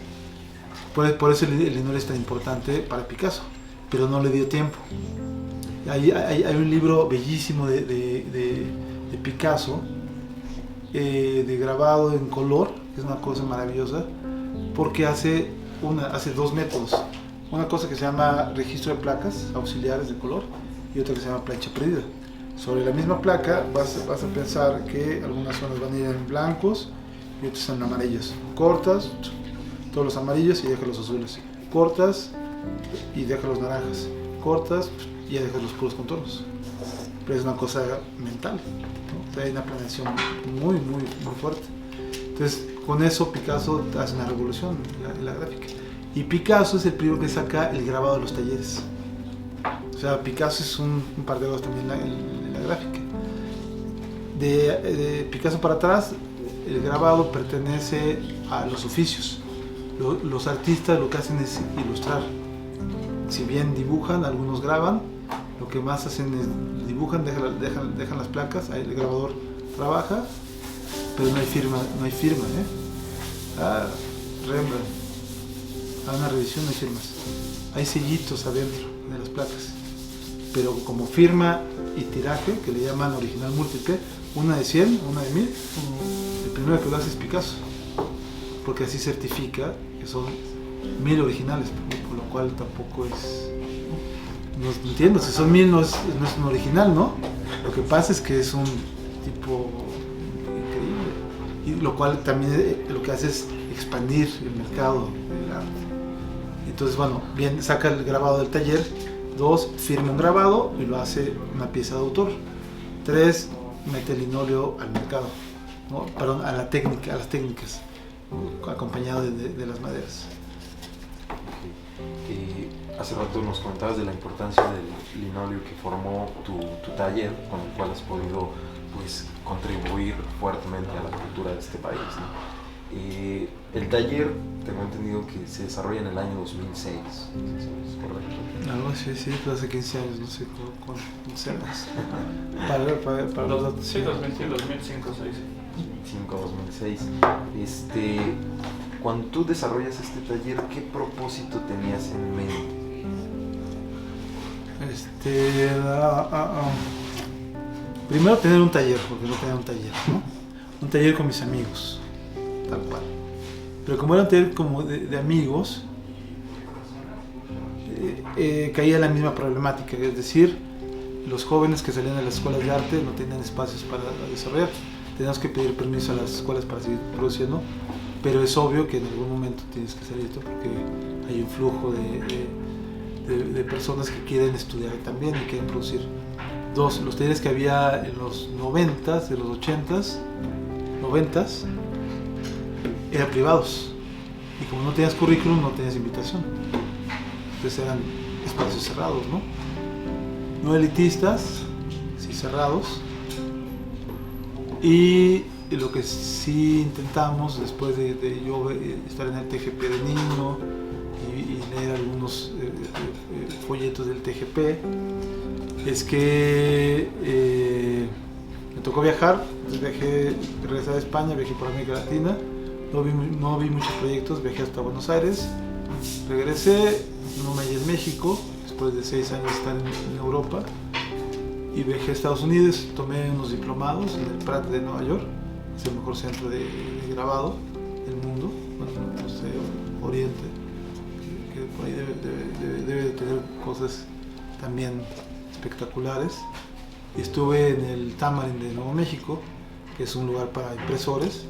[SPEAKER 1] Por eso el linoleo es tan importante para Picasso, pero no le dio tiempo. Hay un libro bellísimo de Picasso, de grabado en color, que es una cosa maravillosa, porque hace dos métodos. Una cosa que se llama registro de placas auxiliares de color y otra que se llama plancha perdida. Sobre la misma placa vas a pensar que algunas zonas van a ir en blancos y otras en amarillos. Cortas todos los amarillos y dejas los azules. Cortas y dejas los naranjas. Cortas y ya dejas los puros contornos. Pero es una cosa mental, ¿no? O sea, hay una planeación muy, muy, muy fuerte. Entonces, con eso Picasso hace una revolución en la gráfica. Y Picasso es el primero que saca el grabado de los talleres. O sea, Picasso es un parteaguas también en la gráfica. De Picasso para atrás, el grabado pertenece a los oficios. Los artistas lo que hacen es ilustrar. Si bien dibujan, algunos graban, lo que más hacen es dibujan, dejan las placas, ahí el grabador trabaja, pero no hay firma, Rembrandt, una revisión, no hay firmas, hay sellitos adentro de las placas, pero como firma y tiraje, que le llaman original múltiple, una de 100, una de 1000, el primero que lo hace es Picasso, porque así certifica que son 1000 originales, por lo cual tampoco es... No entiendo, si son 1000 no es un original, ¿no? Lo que pasa es que es un tipo increíble, y lo cual también lo que hace es expandir el mercado del arte. Entonces, bueno, bien, saca el grabado del taller. 2, firma un grabado y lo hace una pieza de autor. 3, mete el linóleo al mercado, ¿no? Perdón, a las técnicas, acompañado de las maderas.
[SPEAKER 2] Hace rato nos contabas de la importancia del linóleo que formó tu taller, con el cual has podido, pues, contribuir fuertemente a la cultura de este país, ¿no? El taller, tengo entendido que se desarrolla en el año 2006, ¿es correcto?
[SPEAKER 1] Algo así, sí, pero hace 15 años, no sé cuánto serás. Para los datos.
[SPEAKER 3] Sí, 2005, 2006.
[SPEAKER 2] 2005-2006. Cuando tú desarrollas este taller, ¿qué propósito tenías en mente?
[SPEAKER 1] Primero tener un taller, porque no tenía un taller, ¿no? Un taller con mis amigos, tal cual. Pero como era un taller como de amigos, caía en la misma problemática, es decir, los jóvenes que salían de las escuelas de arte no tenían espacios para desarrollar. Teníamos que pedir permiso a las escuelas para seguir produciendo, pero es obvio que en algún momento tienes que salirte porque hay un flujo de personas que quieren estudiar también y quieren producir. 2, los talleres que había en los 90s, de los 80s, 90s, eran privados. Y como no tenías currículum, no tenías invitación. Entonces eran espacios cerrados, ¿no? No elitistas, sí cerrados. Y lo que sí intentamos, después de yo estar en el TGP de niño y leer algunos folletos del TGP, es que me tocó viajar. Entonces regresé a España, viajé por América Latina, no vi muchos proyectos, viajé hasta Buenos Aires, regresé, no me hallé en México, después de 6 años de estar en Europa, y viajé a Estados Unidos, tomé unos diplomados en el Pratt de Nueva York, es el mejor centro de grabado del mundo, bueno, no sé, Oriente, que por ahí debe de tener cosas también espectaculares. Y estuve en el Tamarin de Nuevo México, que es un lugar para impresores,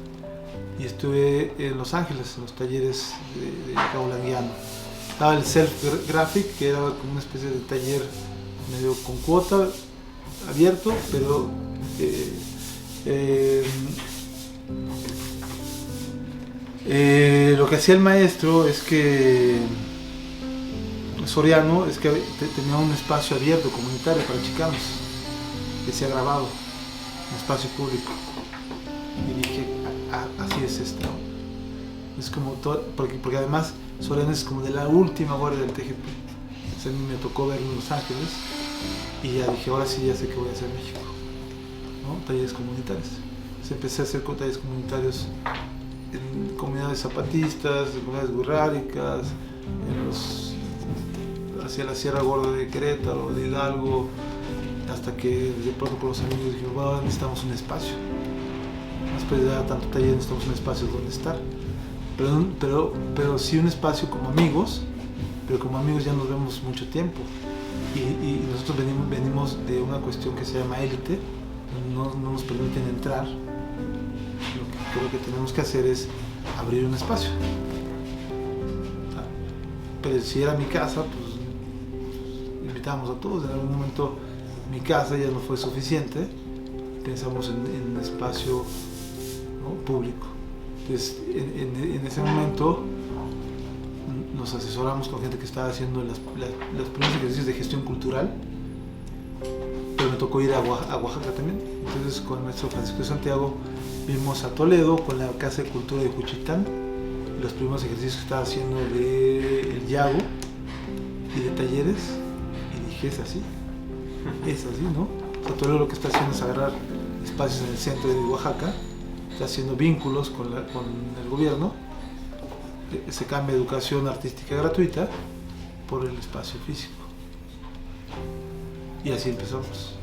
[SPEAKER 1] y estuve en Los Ángeles, en los talleres de Raúl Anguiano. Estaba el Self Graphic, que era como una especie de taller medio con cuota, abierto, pero Lo que hacía el maestro es que Soriano es que tenía un espacio abierto comunitario para chicanos que se ha grabado, un espacio público, y dije, así es esto, es como todo, porque además Soriano es como de la última guardia del TGP. O sea, a mí me tocó verlo en Los Ángeles y ya dije, ahora sí ya sé qué voy a hacer en México, ¿no? Talleres comunitarios. Entonces empecé a hacer talleres comunitarios en comunidades zapatistas, en comunidades burráricas, hacia la Sierra Gorda de Querétaro, de Hidalgo, hasta que de pronto con los amigos dijimos, bueno, necesitamos un espacio. Después de dar tanto taller necesitamos un espacio donde estar. Pero sí un espacio como amigos, pero como amigos ya nos vemos mucho tiempo. Y nosotros venimos de una cuestión que se llama élite, no nos permiten entrar. Lo que tenemos que hacer es abrir un espacio. Pero si era mi casa, pues invitábamos a todos. En algún momento mi casa ya no fue suficiente, pensamos en un espacio, ¿no?, público. Entonces en ese momento nos asesoramos con gente que estaba haciendo los primeros ejercicios de gestión cultural, pero me tocó ir a Oaxaca también. Entonces con el maestro Francisco de Santiago vimos a Toledo con la Casa de Cultura de Juchitán, los primeros ejercicios que estaba haciendo de El Yago y de talleres, y dije, es así, ¿no? O sea, Toledo lo que está haciendo es agarrar espacios en el centro de Oaxaca, está haciendo vínculos con el gobierno, se cambia educación artística gratuita por el espacio físico. Y así empezamos.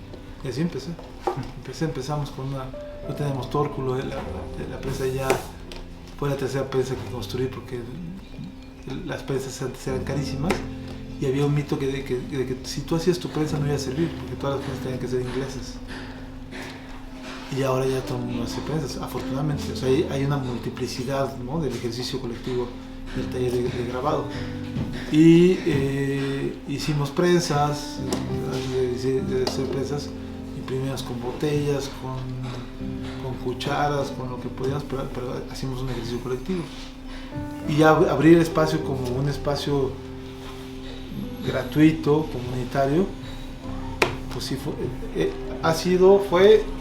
[SPEAKER 1] Y así empezamos con no tenemos tórculo, la presa ya fue la tercera presa que construí porque las presas antes eran carísimas y había un mito de que si tú hacías tu prensa no iba a servir porque todas las prensas tenían que ser inglesas. Y ahora ya todo el mundo hace prensas, afortunadamente. O sea, hay una multiplicidad, ¿no?, del ejercicio colectivo del taller de grabado. Y hicimos prensas, antes de hacer prensas, imprimimos con botellas, con cucharas, con lo que podíamos, pero hacíamos un ejercicio colectivo. Y ya abrir el espacio como un espacio gratuito, comunitario, pues sí fue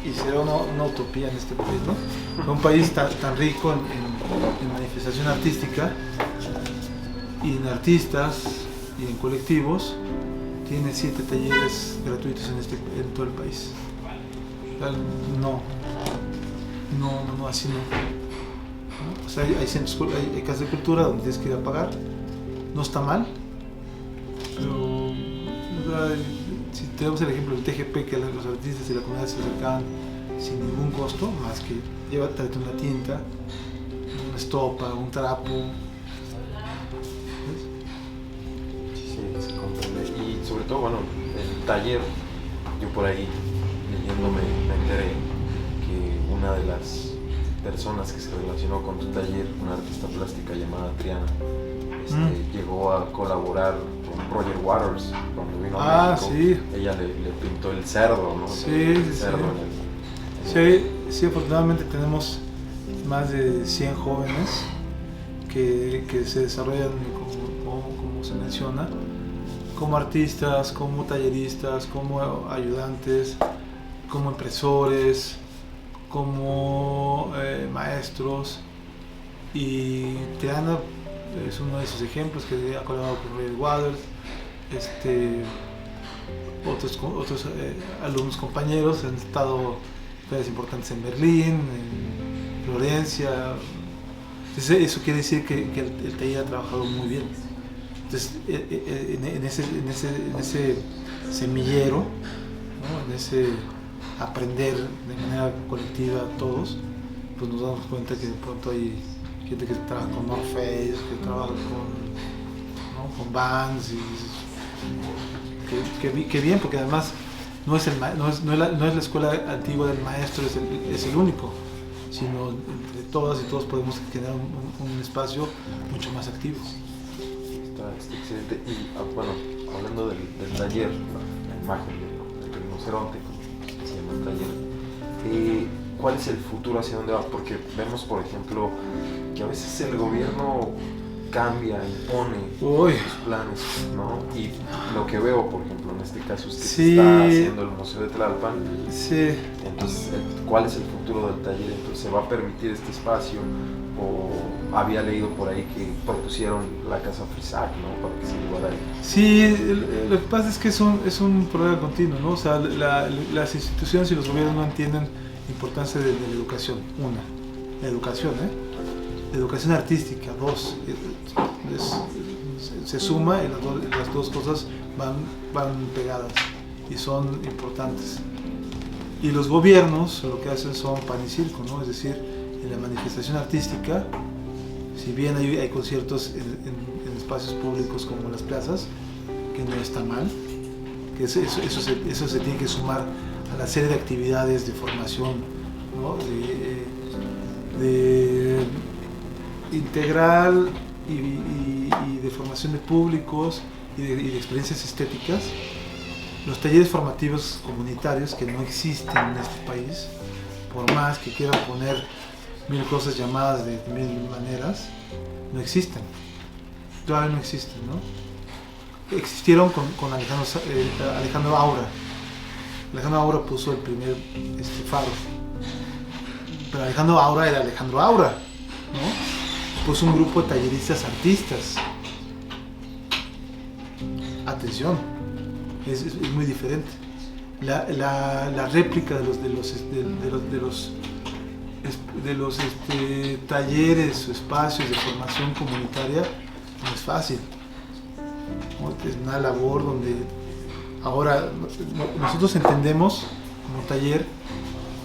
[SPEAKER 1] y será una utopía en este país, ¿no? Un país tan rico en manifestación artística y en artistas y en colectivos, tiene 7 talleres gratuitos en todo el país. No, así no. O sea, hay centros, hay casas de cultura donde tienes que ir a pagar, no está mal, pero si tenemos el ejemplo del TGP, que los artistas y la comunidad se acercaban sin ningún costo, más que tráete una tinta, una estopa, un trapo. ¿Ves?
[SPEAKER 2] Sí, se comprende. Y sobre todo, bueno, el taller, yo por ahí leyéndome me enteré que una de las personas que se relacionó con tu taller, una artista plástica llamada Triana, llegó a colaborar con Roger Waters cuando vino a México.
[SPEAKER 1] Sí.
[SPEAKER 2] Ella le pintó el cerdo, ¿no?
[SPEAKER 1] Sí, afortunadamente tenemos más de 100 jóvenes que se desarrollan, como se menciona, como artistas, como talleristas, como ayudantes, como impresores, como maestros. Y Triana es uno de esos ejemplos que ha colaborado con Roger Waters, otros alumnos compañeros han estado en ferias importantes en Berlín, en Florencia. Entonces, eso quiere decir que el taller ha trabajado muy bien. Entonces, en ese semillero, ¿no?, en ese aprender de manera colectiva todos, pues nos damos cuenta que de pronto hay gente que trabaja con North Face, que trabaja con Vans, y que bien, porque además no es la escuela antigua del maestro, es el único, sino entre todas y todos podemos generar un espacio mucho más activo.
[SPEAKER 2] Está excelente. Y bueno, hablando del taller, la imagen del rinoceronte, que se llama el taller, ¿Cuál es el futuro, hacia dónde va? Porque vemos, por ejemplo, que a veces el gobierno cambia, impone sus planes, ¿no? Y lo que veo, por ejemplo, en este caso es que se está haciendo el Museo de Tlalpan.
[SPEAKER 1] Sí.
[SPEAKER 2] Entonces, ¿cuál es el futuro del taller? Entonces, ¿se va a permitir este espacio? O había leído por ahí que propusieron la Casa Frisac, ¿no? Para que se llevara ahí.
[SPEAKER 1] Sí, lo que pasa es que es un problema continuo, ¿no? O sea, las instituciones y los gobiernos no entienden la importancia de la educación. Una, la educación, la educación artística. Dos, se suma y las dos cosas van pegadas y son importantes. Y los gobiernos lo que hacen son pan y circo, ¿no? Es decir, en la manifestación artística, si bien hay conciertos en espacios públicos como las plazas, que no está mal, que eso se tiene que sumar a la serie de actividades de formación, ¿no? de integral y de formación de públicos y de experiencias estéticas. Los talleres formativos comunitarios que no existen en este país, por más que quieran poner mil cosas llamadas de mil maneras, no existen. Todavía no existen, ¿no? Existieron con Alejandro Aura. Alejandro Aura puso el primer faro. Pero Alejandro Aura era Alejandro Aura, ¿no? Puso un grupo de talleristas artistas. Atención, es muy diferente. La réplica de los talleres o espacios de formación comunitaria no es fácil, ¿no? Es una labor donde ahora nosotros entendemos como taller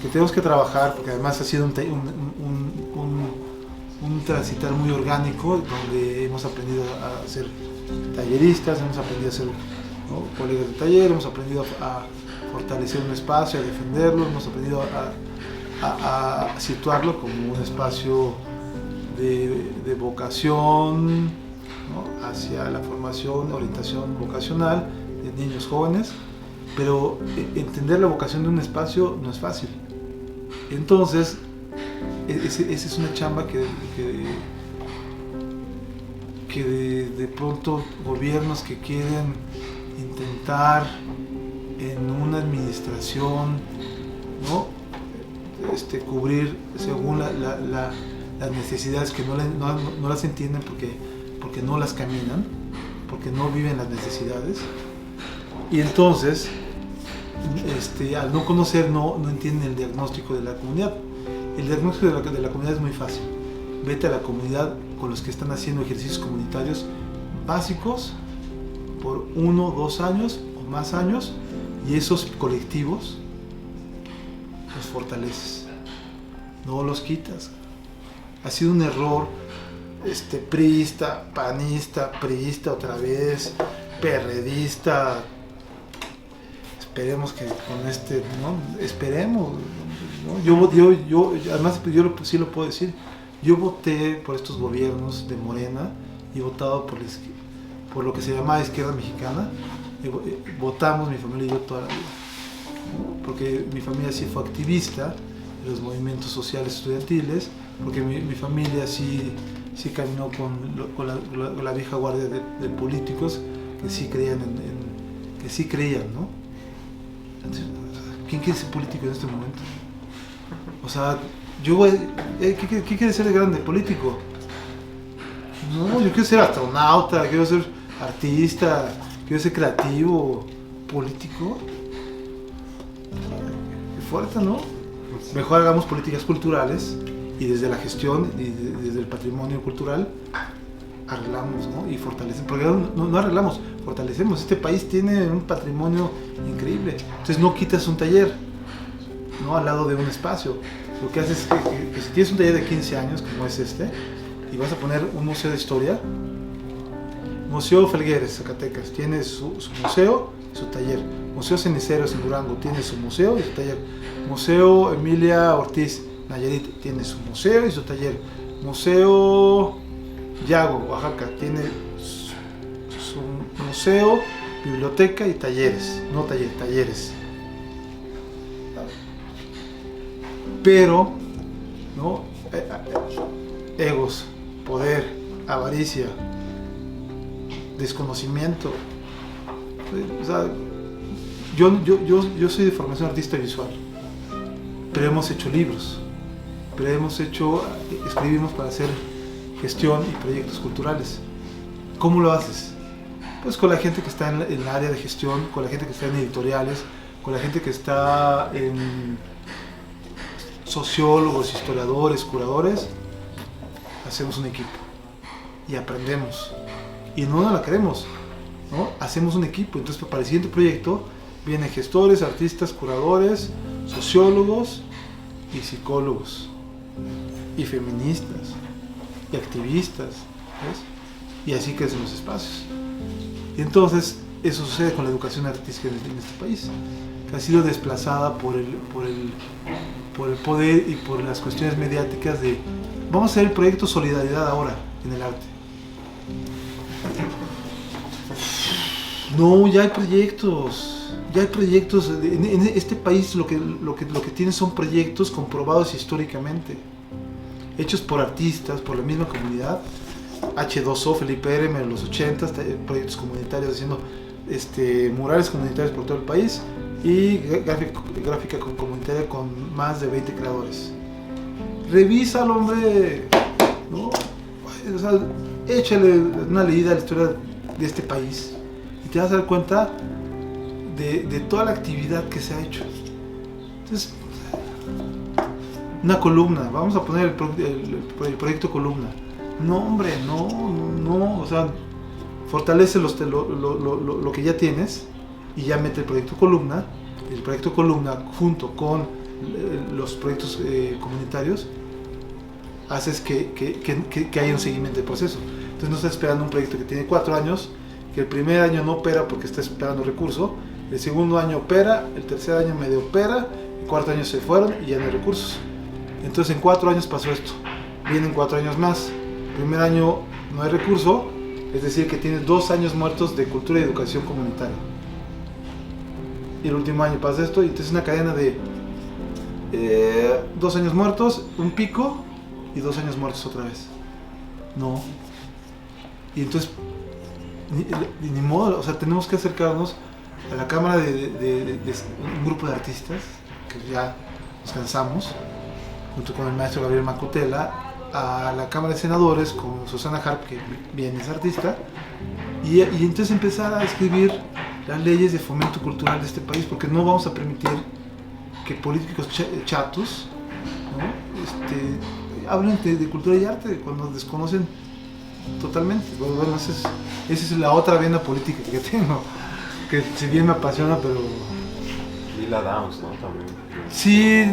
[SPEAKER 1] que tenemos que trabajar, porque además ha sido un transitar muy orgánico, donde hemos aprendido a ser talleristas, hemos aprendido a ser, ¿no?, colegas de taller, hemos aprendido a fortalecer un espacio, a defenderlo, hemos aprendido a situarlo como un espacio de vocación, ¿no?, hacia la formación, orientación vocacional de niños jóvenes, pero entender la vocación de un espacio no es fácil. Entonces, esa es una chamba que de pronto gobiernos que quieren intentar en una administración, ¿no?, cubrir según las necesidades que no las entienden porque no las caminan, porque no viven las necesidades, y entonces al no conocer no entienden el diagnóstico de la comunidad. El diagnóstico de la comunidad es muy fácil. Vete a la comunidad con los que están haciendo ejercicios comunitarios básicos por 1, 2 años o más años, y esos colectivos los fortaleces, no los quitas. Ha sido un error priista, panista, priista otra vez, perredista. Esperemos que con ¿no? Esperemos, ¿no? Yo además sí lo puedo decir, yo voté por estos gobiernos de Morena y he votado por lo que se llama izquierda mexicana. Votamos mi familia y yo toda la vida, ¿no? Porque mi familia sí fue activista en los movimientos sociales estudiantiles, porque mi familia sí caminó con la vieja guardia de políticos que sí creían, ¿no? ¿Quién quiere ser político en este momento? O sea, ¿qué quiere ser de grande? ¿Político? No, yo quiero ser astronauta, quiero ser artista, quiero ser creativo. ¿Político? Qué fuerte, ¿no? Mejor hagamos políticas culturales y desde la gestión y desde el patrimonio cultural arreglamos, ¿no? Y fortalecemos, porque no arreglamos, fortalecemos. Este país tiene un patrimonio increíble, entonces no quitas un taller, ¿no?, al lado de un espacio. Lo que haces es que si tienes un taller de 15 años como es y vas a poner un museo de historia, Museo Felgueres, Zacatecas, tiene su museo y su taller. Museo Ceniceros en Durango tiene su museo y su taller. Museo Emilia Ortiz, Nayarit, tiene su museo y su taller. Museo Yago, Oaxaca, tiene su museo, biblioteca y talleres. No talleres. pero, ¿no? Egos, poder, avaricia, desconocimiento. O sea, yo soy de formación artista visual, pero hemos hecho libros, escribimos para hacer gestión y proyectos culturales. ¿Cómo lo haces? Pues con la gente que está en el área de gestión, con la gente que está en editoriales, con la gente que está en sociólogos, historiadores, curadores. Hacemos un equipo y aprendemos y no nos la queremos, ¿no? Hacemos un equipo. Entonces para el siguiente proyecto vienen gestores, artistas, curadores, sociólogos y psicólogos y feministas y activistas, ¿ves? Y así crecen los espacios. Y entonces eso sucede con la educación artística en este país, que ha sido desplazada por el poder y por las cuestiones mediáticas de vamos a hacer el proyecto Solidaridad ahora en el arte. No, ya hay proyectos. En este país lo que tiene son proyectos comprobados históricamente, hechos por artistas, por la misma comunidad. H2O, Felipe Erem en los 80, proyectos comunitarios haciendo murales comunitarios por todo el país y gráfica comunitaria con más de 20 creadores. Revísalo, hombre, ¿no? O sea, échale una leída a la historia de este país y te vas a dar cuenta de toda la actividad que se ha hecho. Entonces, una columna, vamos a poner el proyecto columna. No, hombre, no, o sea, fortalece lo que ya tienes y ya mete el proyecto columna junto con los proyectos comunitarios, haces que haya un seguimiento del proceso. Entonces no estás esperando un proyecto que tiene 4 años, que el primer año no opera porque está esperando recursos, el segundo año opera, el tercer año medio opera, el cuarto año se fueron y ya no hay recursos. Entonces en 4 años pasó esto, vienen 4 años más. Primer año no hay recurso, es decir que tienes 2 años muertos de cultura y educación comunitaria. Y el último año pasa esto y entonces una cadena de 2 años muertos, un pico y 2 años muertos otra vez. No. Y entonces ni modo, o sea, tenemos que acercarnos a la cámara de un grupo de artistas que ya nos cansamos, junto con el maestro Gabriel Macutela, a la Cámara de Senadores con Susana Harp, que bien es artista, y entonces empezar a escribir las leyes de fomento cultural de este país, porque no vamos a permitir que políticos chatos, ¿no? Hablen de cultura y arte cuando desconocen totalmente. Bueno, esa es la otra vena política que tengo, que si bien me apasiona, pero...
[SPEAKER 2] Lila Downs, ¿no? También.
[SPEAKER 1] Sí,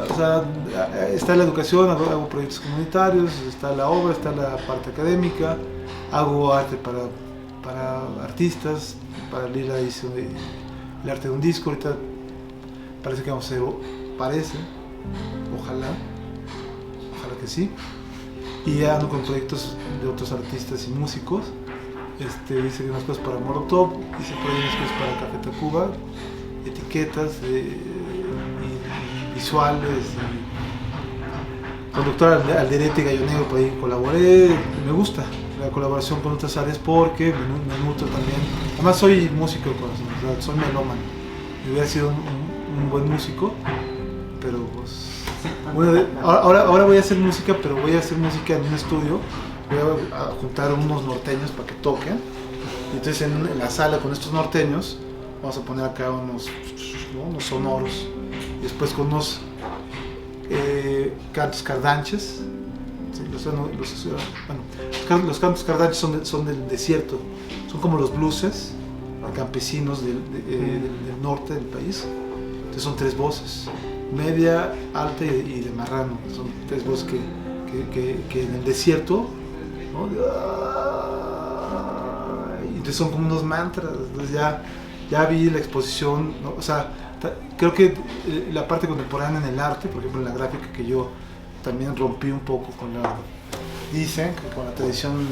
[SPEAKER 1] o sea, está la educación, hago proyectos comunitarios, está la obra, está la parte académica, hago arte para artistas, para Lila hice el arte de un disco, ahorita parece que vamos a hacer, ojalá que sí, y ando con proyectos de otros artistas y músicos. Hice unas cosas para Molotov, hice por ahí unas cosas para Café Tacuba, etiquetas y visuales, y con doctor Alderete Gallonegro por ahí colaboré. Me gusta la colaboración con otras áreas porque me nutro también. Además soy músico de corazón, o sea, soy melómano. Yo hubiera sido un buen músico, pero pues... Bueno, ahora voy a hacer música, pero voy a hacer música en un estudio. Voy a juntar unos norteños para que toquen. Y entonces en la sala con estos norteños vamos a poner acá unos sonoros. Y después con unos cantos cardanches. Sí, los cantos cardanches son del desierto. Son como los blueses campesinos del norte del país. Entonces son 3 voces. Media, alta y de marrano. Son 3 voces que en el desierto, ¿no? Entonces son como unos mantras. Entonces ya vi la exposición, ¿no? O sea, creo que la parte contemporánea en el arte, por ejemplo en la gráfica, que yo también rompí un poco con la tradición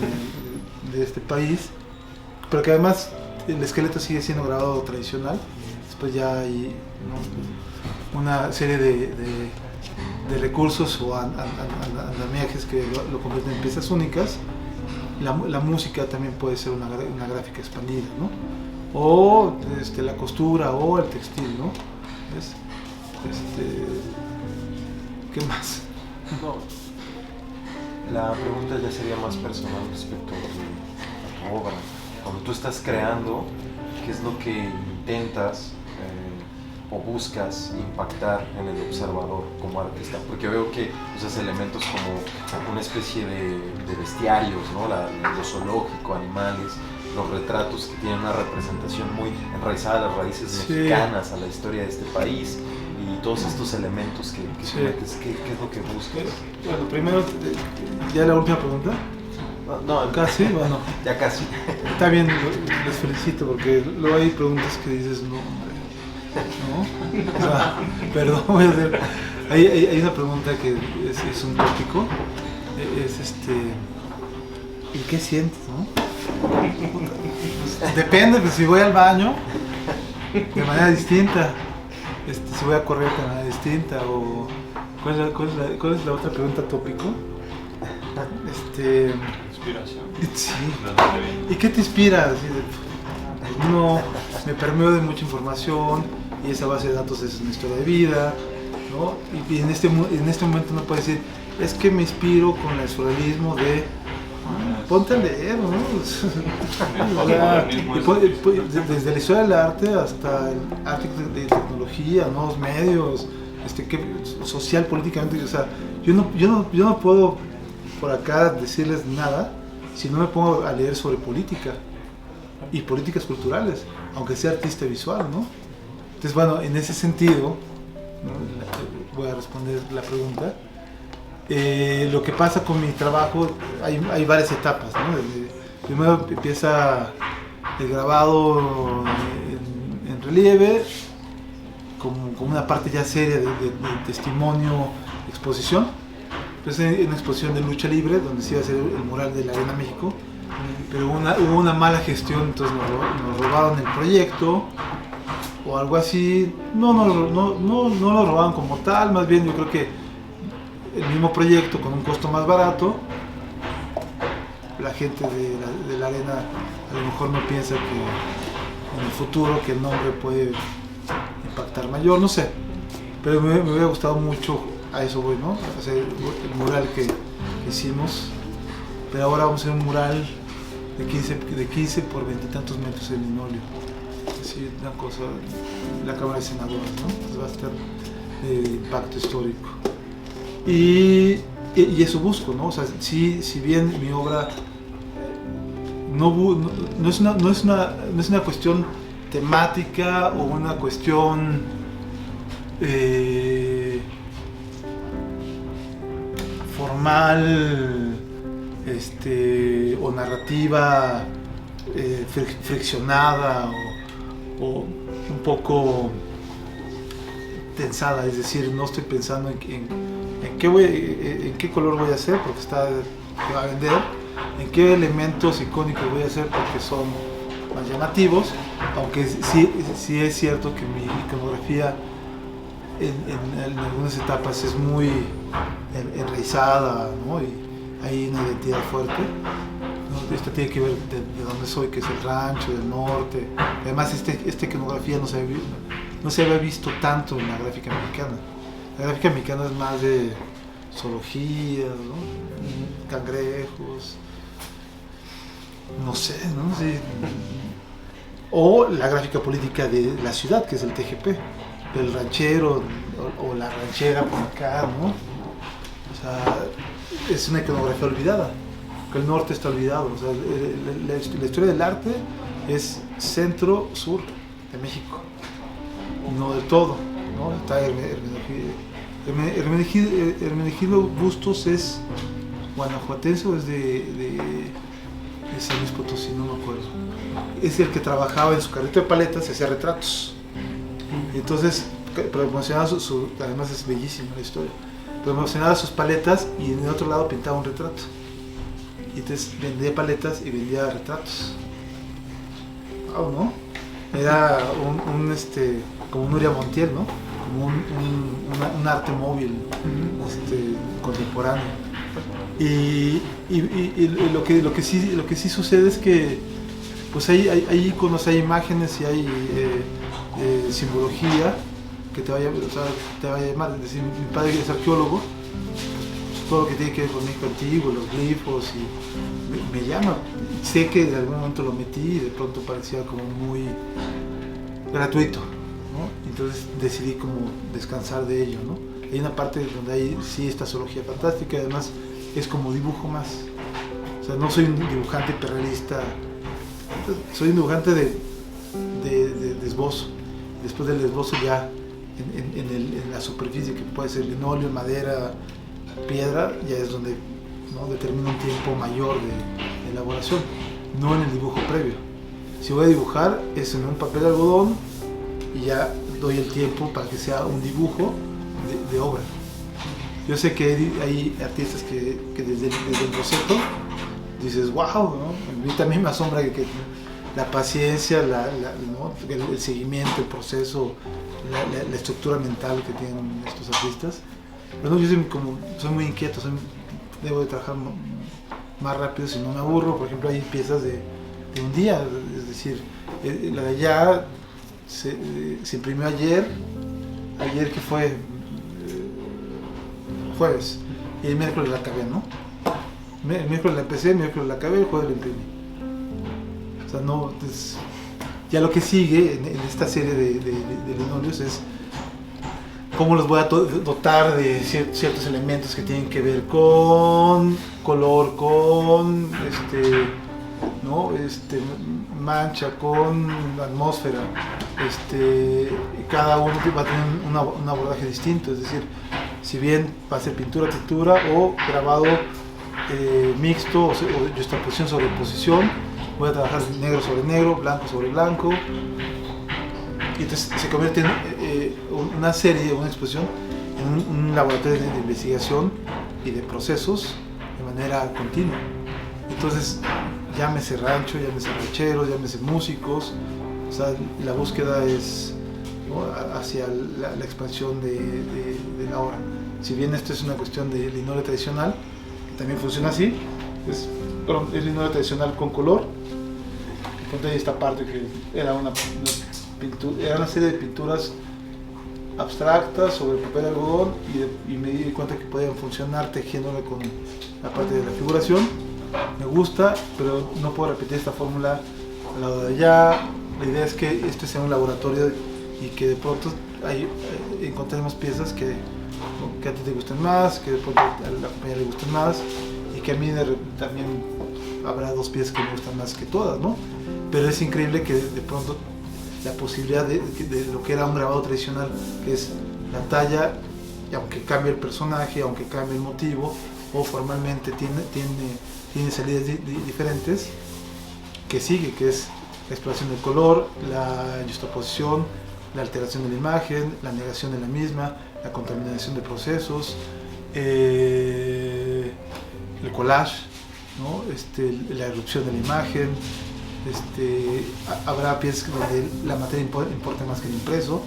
[SPEAKER 1] de este país, pero que además el esqueleto sigue siendo grabado tradicional. Después ya hay, ¿no? una serie de recursos o andamiajes que lo convierten en piezas únicas. La música también puede ser una gráfica expandida, ¿no? O la costura o el textil, ¿no? ¿Ves? ¿Qué más?
[SPEAKER 2] No, la pregunta ya sería más personal respecto a tu obra. Cuando tú estás creando, ¿qué es lo que intentas o buscas impactar en el observador como artista? Porque veo que usas elementos como una especie de bestiarios, ¿no? Lo zoológico, animales, los retratos que tienen una representación muy enraizada a las raíces mexicanas, a la historia de este país, y todos estos elementos que metes, ¿qué es lo que buscas?
[SPEAKER 1] Bueno, primero, ¿ya la última pregunta?
[SPEAKER 2] No,
[SPEAKER 1] casi, bueno.
[SPEAKER 2] Ya casi.
[SPEAKER 1] Está bien, les felicito, porque luego hay preguntas que dices, no, hombre, ¿no? O sea, perdón, voy a hacer. Hay una pregunta que es un tópico, ¿y qué sientes, no? Depende, pues, si voy al baño, de manera distinta, si voy a correr de manera distinta, o ¿cuál es la otra pregunta tópico?
[SPEAKER 3] Inspiración.
[SPEAKER 1] Sí. ¿Y qué te inspira? Uno me permeo de mucha información y esa base de datos es una historia de vida, ¿no? Y en este momento uno puede decir, es que me inspiro con el surrealismo de... Ponte a leer, ¿no? Desde la historia del arte hasta el arte de tecnología, nuevos medios, social, políticamente, o sea, yo no puedo por acá decirles nada si no me pongo a leer sobre política y políticas culturales, aunque sea artista visual, ¿no? Entonces, bueno, en ese sentido, ¿no? Voy a responder la pregunta. Lo que pasa con mi trabajo, hay varias etapas, ¿no? Primero empieza el grabado en relieve, como una parte ya seria de testimonio, exposición. Pues en una exposición de lucha libre, donde se iba a hacer el mural de la Arena México, pero hubo una mala gestión, entonces nos robaron el proyecto o algo así. No lo robaron como tal, más bien yo creo que el mismo proyecto con un costo más barato, la gente de la Arena a lo mejor no piensa que en el futuro que el nombre puede impactar mayor, no sé, pero me hubiera gustado mucho. A eso voy, ¿no? Hacer el mural que hicimos, pero ahora vamos a hacer un mural de 15 por 20 y tantos metros en linóleo. Así, una cosa, la Cámara de Senadores, ¿no? Entonces va a estar de impacto histórico. Y eso busco, ¿no? O sea, si bien mi obra no es una cuestión temática o una cuestión formal, o narrativa friccionada o un poco tensada, es decir, no estoy pensando en qué color voy a hacer porque que va a vender, en qué elementos icónicos voy a hacer porque son más llamativos, aunque sí es cierto que mi iconografía en algunas etapas es muy enraizada, ¿no? Y hay una identidad fuerte, ¿no? Esto tiene que ver de dónde soy, que es el rancho, del norte. Además, esta iconografía no se había visto tanto en la gráfica mexicana. La gráfica mexicana es más de zoología, ¿no? Cangrejos, no sé, ¿no? Sí. O la gráfica política de la ciudad, que es el TGP, el ranchero o la ranchera por acá, ¿no? O sea, es una iconografía olvidada, que el norte está olvidado. O sea, la historia del arte es centro-sur de México, no del todo, ¿no? Está Hermenegildo Bustos es guanajuatense o es de San Luis Potosí, no me acuerdo. Es el que trabajaba en su carrito de paletas y hacía retratos. Y entonces promocionaba además es bellísima la historia, promocionaba sus paletas y en el otro lado pintaba un retrato. Y entonces vendía paletas y vendía retratos. Wow, ¿no? Era como un Nuria Montiel, ¿no? como un arte móvil, contemporáneo. Y lo que sí sucede es que pues hay iconos, hay imágenes y hay simbología que te vaya a llamar. Es decir, mi padre es arqueólogo, pues, todo lo que tiene que ver con México antiguo, los glifos, y me llama. Sé que en algún momento lo metí y de pronto parecía como muy gratuito, ¿no? Entonces decidí como descansar de ello, ¿no? Hay una parte donde hay sí esta zoología fantástica, y además es como dibujo más. O sea, no soy un dibujante hiperrealista, soy un dibujante de esbozo. Después del esbozo ya en la superficie, que puede ser linóleo, madera, piedra, ya es donde, ¿no?, determina un tiempo mayor de elaboración, no en el dibujo previo. Si voy a dibujar es en un papel de algodón y ya doy el tiempo para que sea un dibujo de obra. Yo sé que hay artistas que desde el boceto dices, wow, ¿no? A mí también me asombra que la paciencia, ¿no?, el seguimiento, el proceso, la estructura mental que tienen estos artistas. Pero no, yo soy muy inquieto, debo de trabajar más rápido si no me aburro. Por ejemplo, hay piezas de un día, es decir, la de allá se imprimió ayer que fue jueves, y el miércoles la acabé, ¿no? El miércoles la empecé, el miércoles la acabé, el jueves la imprimí. O sea, no, ya lo que sigue en esta serie de linóleos es cómo los voy a dotar de ciertos elementos que tienen que ver con color, con ¿no? Mancha, con atmósfera. Cada uno va a tener un abordaje distinto, es decir, si bien va a ser pintura o grabado mixto o juxtaposición sobre posición, voy a trabajar negro sobre negro, blanco sobre blanco, y entonces se convierte en una serie, una exposición en un laboratorio de investigación y de procesos de manera continua. Entonces, llámese rancho, llámese rancheros, llámese músicos, o sea, la búsqueda es, ¿no?, hacia la expansión de la obra. Si bien esto es una cuestión de linóleo tradicional, que también funciona así, es linóleo tradicional con color. Entonces, esta parte que era una serie de pinturas abstractas sobre papel de algodón, y me di cuenta que podían funcionar tejiéndole con la parte de la figuración. Me gusta, pero no puedo repetir esta fórmula al lado de allá. La idea es que este sea un laboratorio y que de pronto encontremos piezas que a ti te gusten más, que de pronto a la compañía le gusten más, y que a mí también habrá dos piezas que me gustan más que todas, ¿no? Pero es increíble que de pronto la posibilidad de lo que era un grabado tradicional, que es la talla, y aunque cambie el personaje, aunque cambie el motivo, o formalmente tiene salidas diferentes, que sigue, que es la exploración del color, la juxtaposición, la alteración de la imagen, la negación de la misma, la contaminación de procesos, el collage, ¿no? La erupción de la imagen. Habrá piezas donde la materia importa más que el impreso,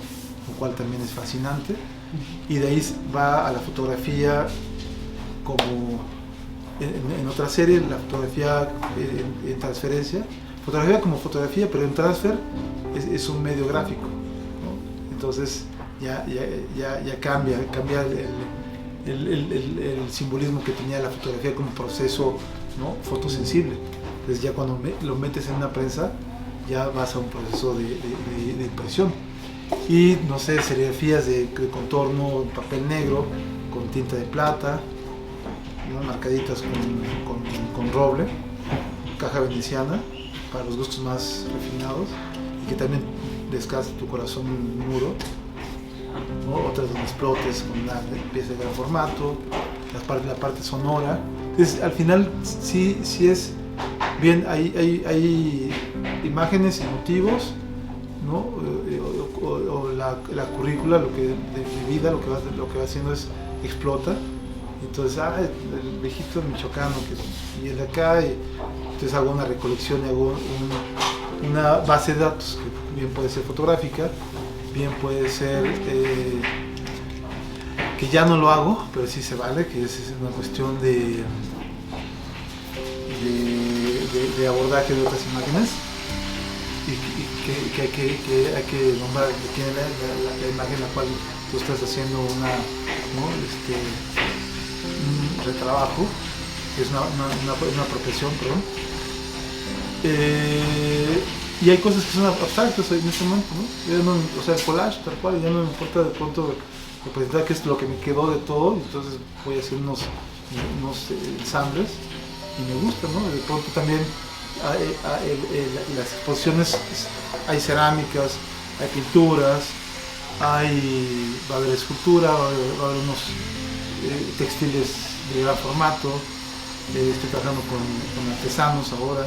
[SPEAKER 1] lo cual también es fascinante, y de ahí va a la fotografía como en otra serie, la fotografía en transferencia, fotografía como fotografía, pero en transfer es un medio gráfico, ¿no? Entonces ya cambia el simbolismo que tenía la fotografía como proceso, ¿no?, fotosensible. Entonces ya cuando lo metes en una prensa, ya vas a un proceso de impresión. Y no sé, serigrafías de contorno en papel negro con tinta de plata, ¿no?, marcaditas con roble, caja veneciana para los gustos más refinados, y que también descansa tu corazón muro, ¿no? Otras donde explotes con una pieza de gran formato, la parte sonora. Entonces al final sí es bien, hay imágenes y motivos, ¿no? O la currícula, lo que de mi vida, lo que va haciendo es explota. Entonces, el viejito michoacano y el de acá, y entonces hago una recolección y hago una base de datos que bien puede ser fotográfica, bien puede ser que ya no lo hago, pero sí se vale, que es una cuestión de abordaje de otras imágenes y que hay que nombrar que tiene la imagen en la cual tú estás haciendo un retrabajo, que es una apropiación, perdón. Y hay cosas que son abstractas en este momento, ¿no? Ya no, o sea, el collage tal cual, ya no me importa de pronto representar qué es lo que me quedó de todo, y entonces voy a hacer unos ensambles y me gusta, ¿no? De pronto también las exposiciones, hay cerámicas, hay pinturas, va a haber escultura, va a haber unos textiles de gran formato, estoy trabajando con artesanos ahora.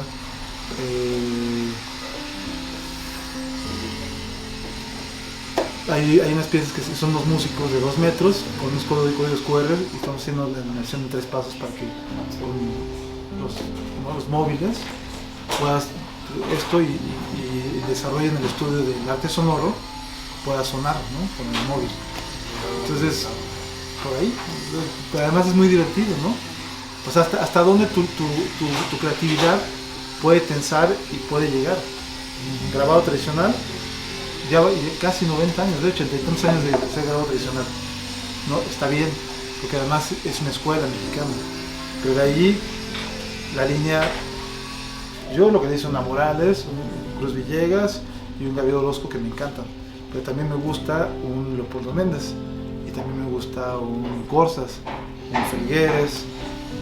[SPEAKER 1] Hay unas piezas que son unos músicos de 2 metros con unos códigos QR y estamos haciendo la animación en 3 pasos para que con los móviles puedas esto y el desarrollo en el estudio del arte sonoro pueda sonar, ¿no? Con el móvil. Entonces, por ahí, pero además es muy divertido, ¿no? O sea, hasta dónde tu creatividad puede tensar y puede llegar. Grabado tradicional, ya casi 90 años, de hecho, 80 y tantos años de ser grabado tradicional. ¿No? Está bien, porque además es una escuela mexicana. Pero de ahí, la línea, yo lo que le hice una Morales, un Cruz Villegas y un Gabriel Orozco que me encantan. Pero también me gusta un Leopoldo Méndez, y también me gusta un Corsas, un Felgueres,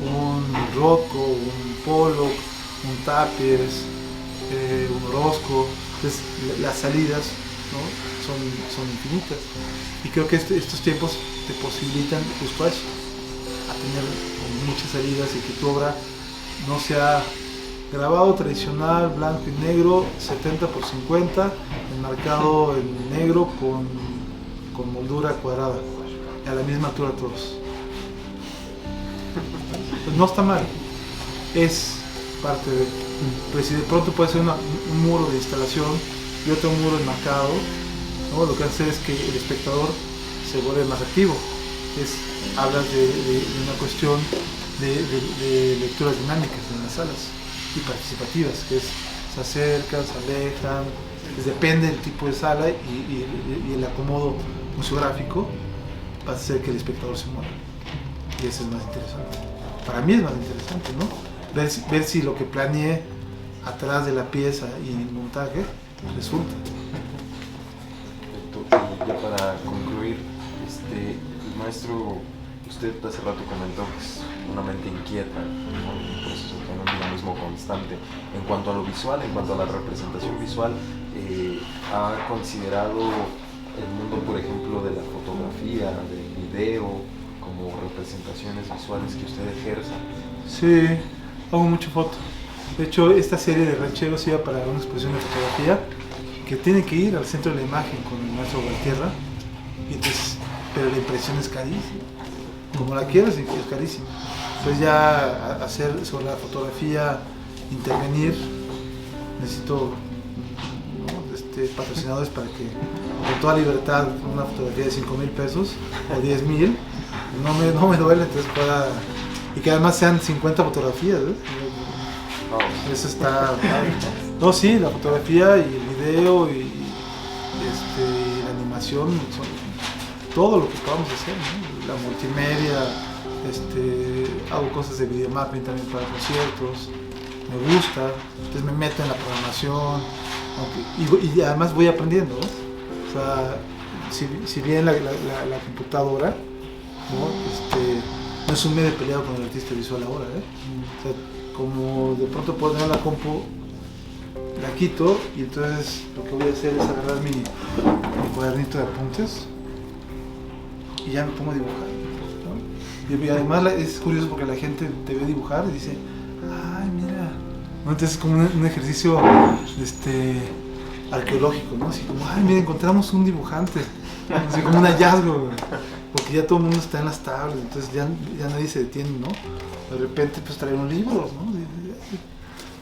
[SPEAKER 1] un Rothko, un Pollock, un Tapies, un Orozco. Entonces las salidas, ¿no? son infinitas, y creo que estos tiempos te posibilitan justo eso, a tener muchas salidas y que tu obra no sea grabado tradicional, blanco y negro, 70x50, enmarcado en negro con moldura cuadrada, a la misma altura todos. Pues no está mal, es parte de... Pues si de pronto puede ser un muro de instalación y otro muro enmarcado, ¿no? Lo que hace es que el espectador se vuelve más activo. Hablas de una cuestión de lecturas dinámicas en las salas y participativas, que se acercan, se alejan, pues depende del tipo de sala y el acomodo museográfico va a hacer que el espectador se mueva, y eso es más interesante. Para mí es más interesante, ¿no? Ver si lo que planeé atrás de la pieza y el montaje resulta.
[SPEAKER 2] Perfecto. Y ya para concluir, el maestro, usted hace rato comentó que es una mente inquieta, ¿no? Un proceso con un dinamismo constante. En cuanto a lo visual, en cuanto a la representación visual, ¿ha considerado el mundo, por ejemplo, de la fotografía, del video, como representaciones visuales que usted ejerza?
[SPEAKER 1] Sí, hago mucha foto. De hecho, esta serie de rancheros iba para una exposición de fotografía que tiene que ir al centro de la imagen con el maestro Valtierra, y entonces, pero la impresión es carísima. Como la quieras, es carísima. Entonces ya hacer sobre la fotografía, intervenir, necesito, ¿no? Patrocinadores para que con toda libertad una fotografía de 5,000 pesos o 10,000 no me duele, entonces pueda, y que además sean 50 fotografías, ¿ves? Eso está... No, sí, la fotografía y el video y la animación, todo lo que podamos hacer, ¿no? La multimedia, hago cosas de videomapping también para conciertos, me gusta, entonces me meto en la programación, y además voy aprendiendo, ¿ves? O sea, si bien la computadora, ¿no? No es un medio peleado con el artista visual ahora, ¿eh? O sea, como de pronto puedo tener la compu, la quito, y entonces lo que voy a hacer es agarrar mi cuadernito de apuntes y ya me pongo a dibujar, ¿no? Y además es curioso porque la gente te ve dibujar y dice, ay, mira, ¿no? Entonces es como un ejercicio arqueológico, ¿no? Así como, ay, mira, encontramos un dibujante, así como un hallazgo, porque ya todo el mundo está en las tablas, entonces ya nadie se detiene, ¿no? De repente pues traer un libro, ¿no?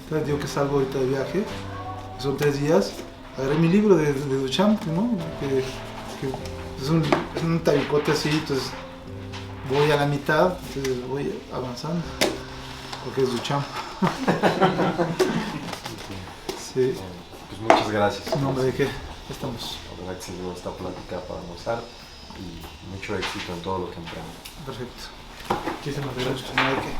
[SPEAKER 1] Entonces digo que salgo ahorita de viaje, son 3 días, agarré mi libro de Duchamp, ¿no? Que es un tabicote así, entonces voy a la mitad, entonces voy avanzando, porque es Duchamp. Sí.
[SPEAKER 2] Pues muchas gracias.
[SPEAKER 1] No, hombre, ¿de qué? Estamos.
[SPEAKER 2] La verdad que sirvió esta plática para almorzar y mucho éxito en todo lo que emprenda.
[SPEAKER 1] Perfecto. Muchísimas gracias. No hay que.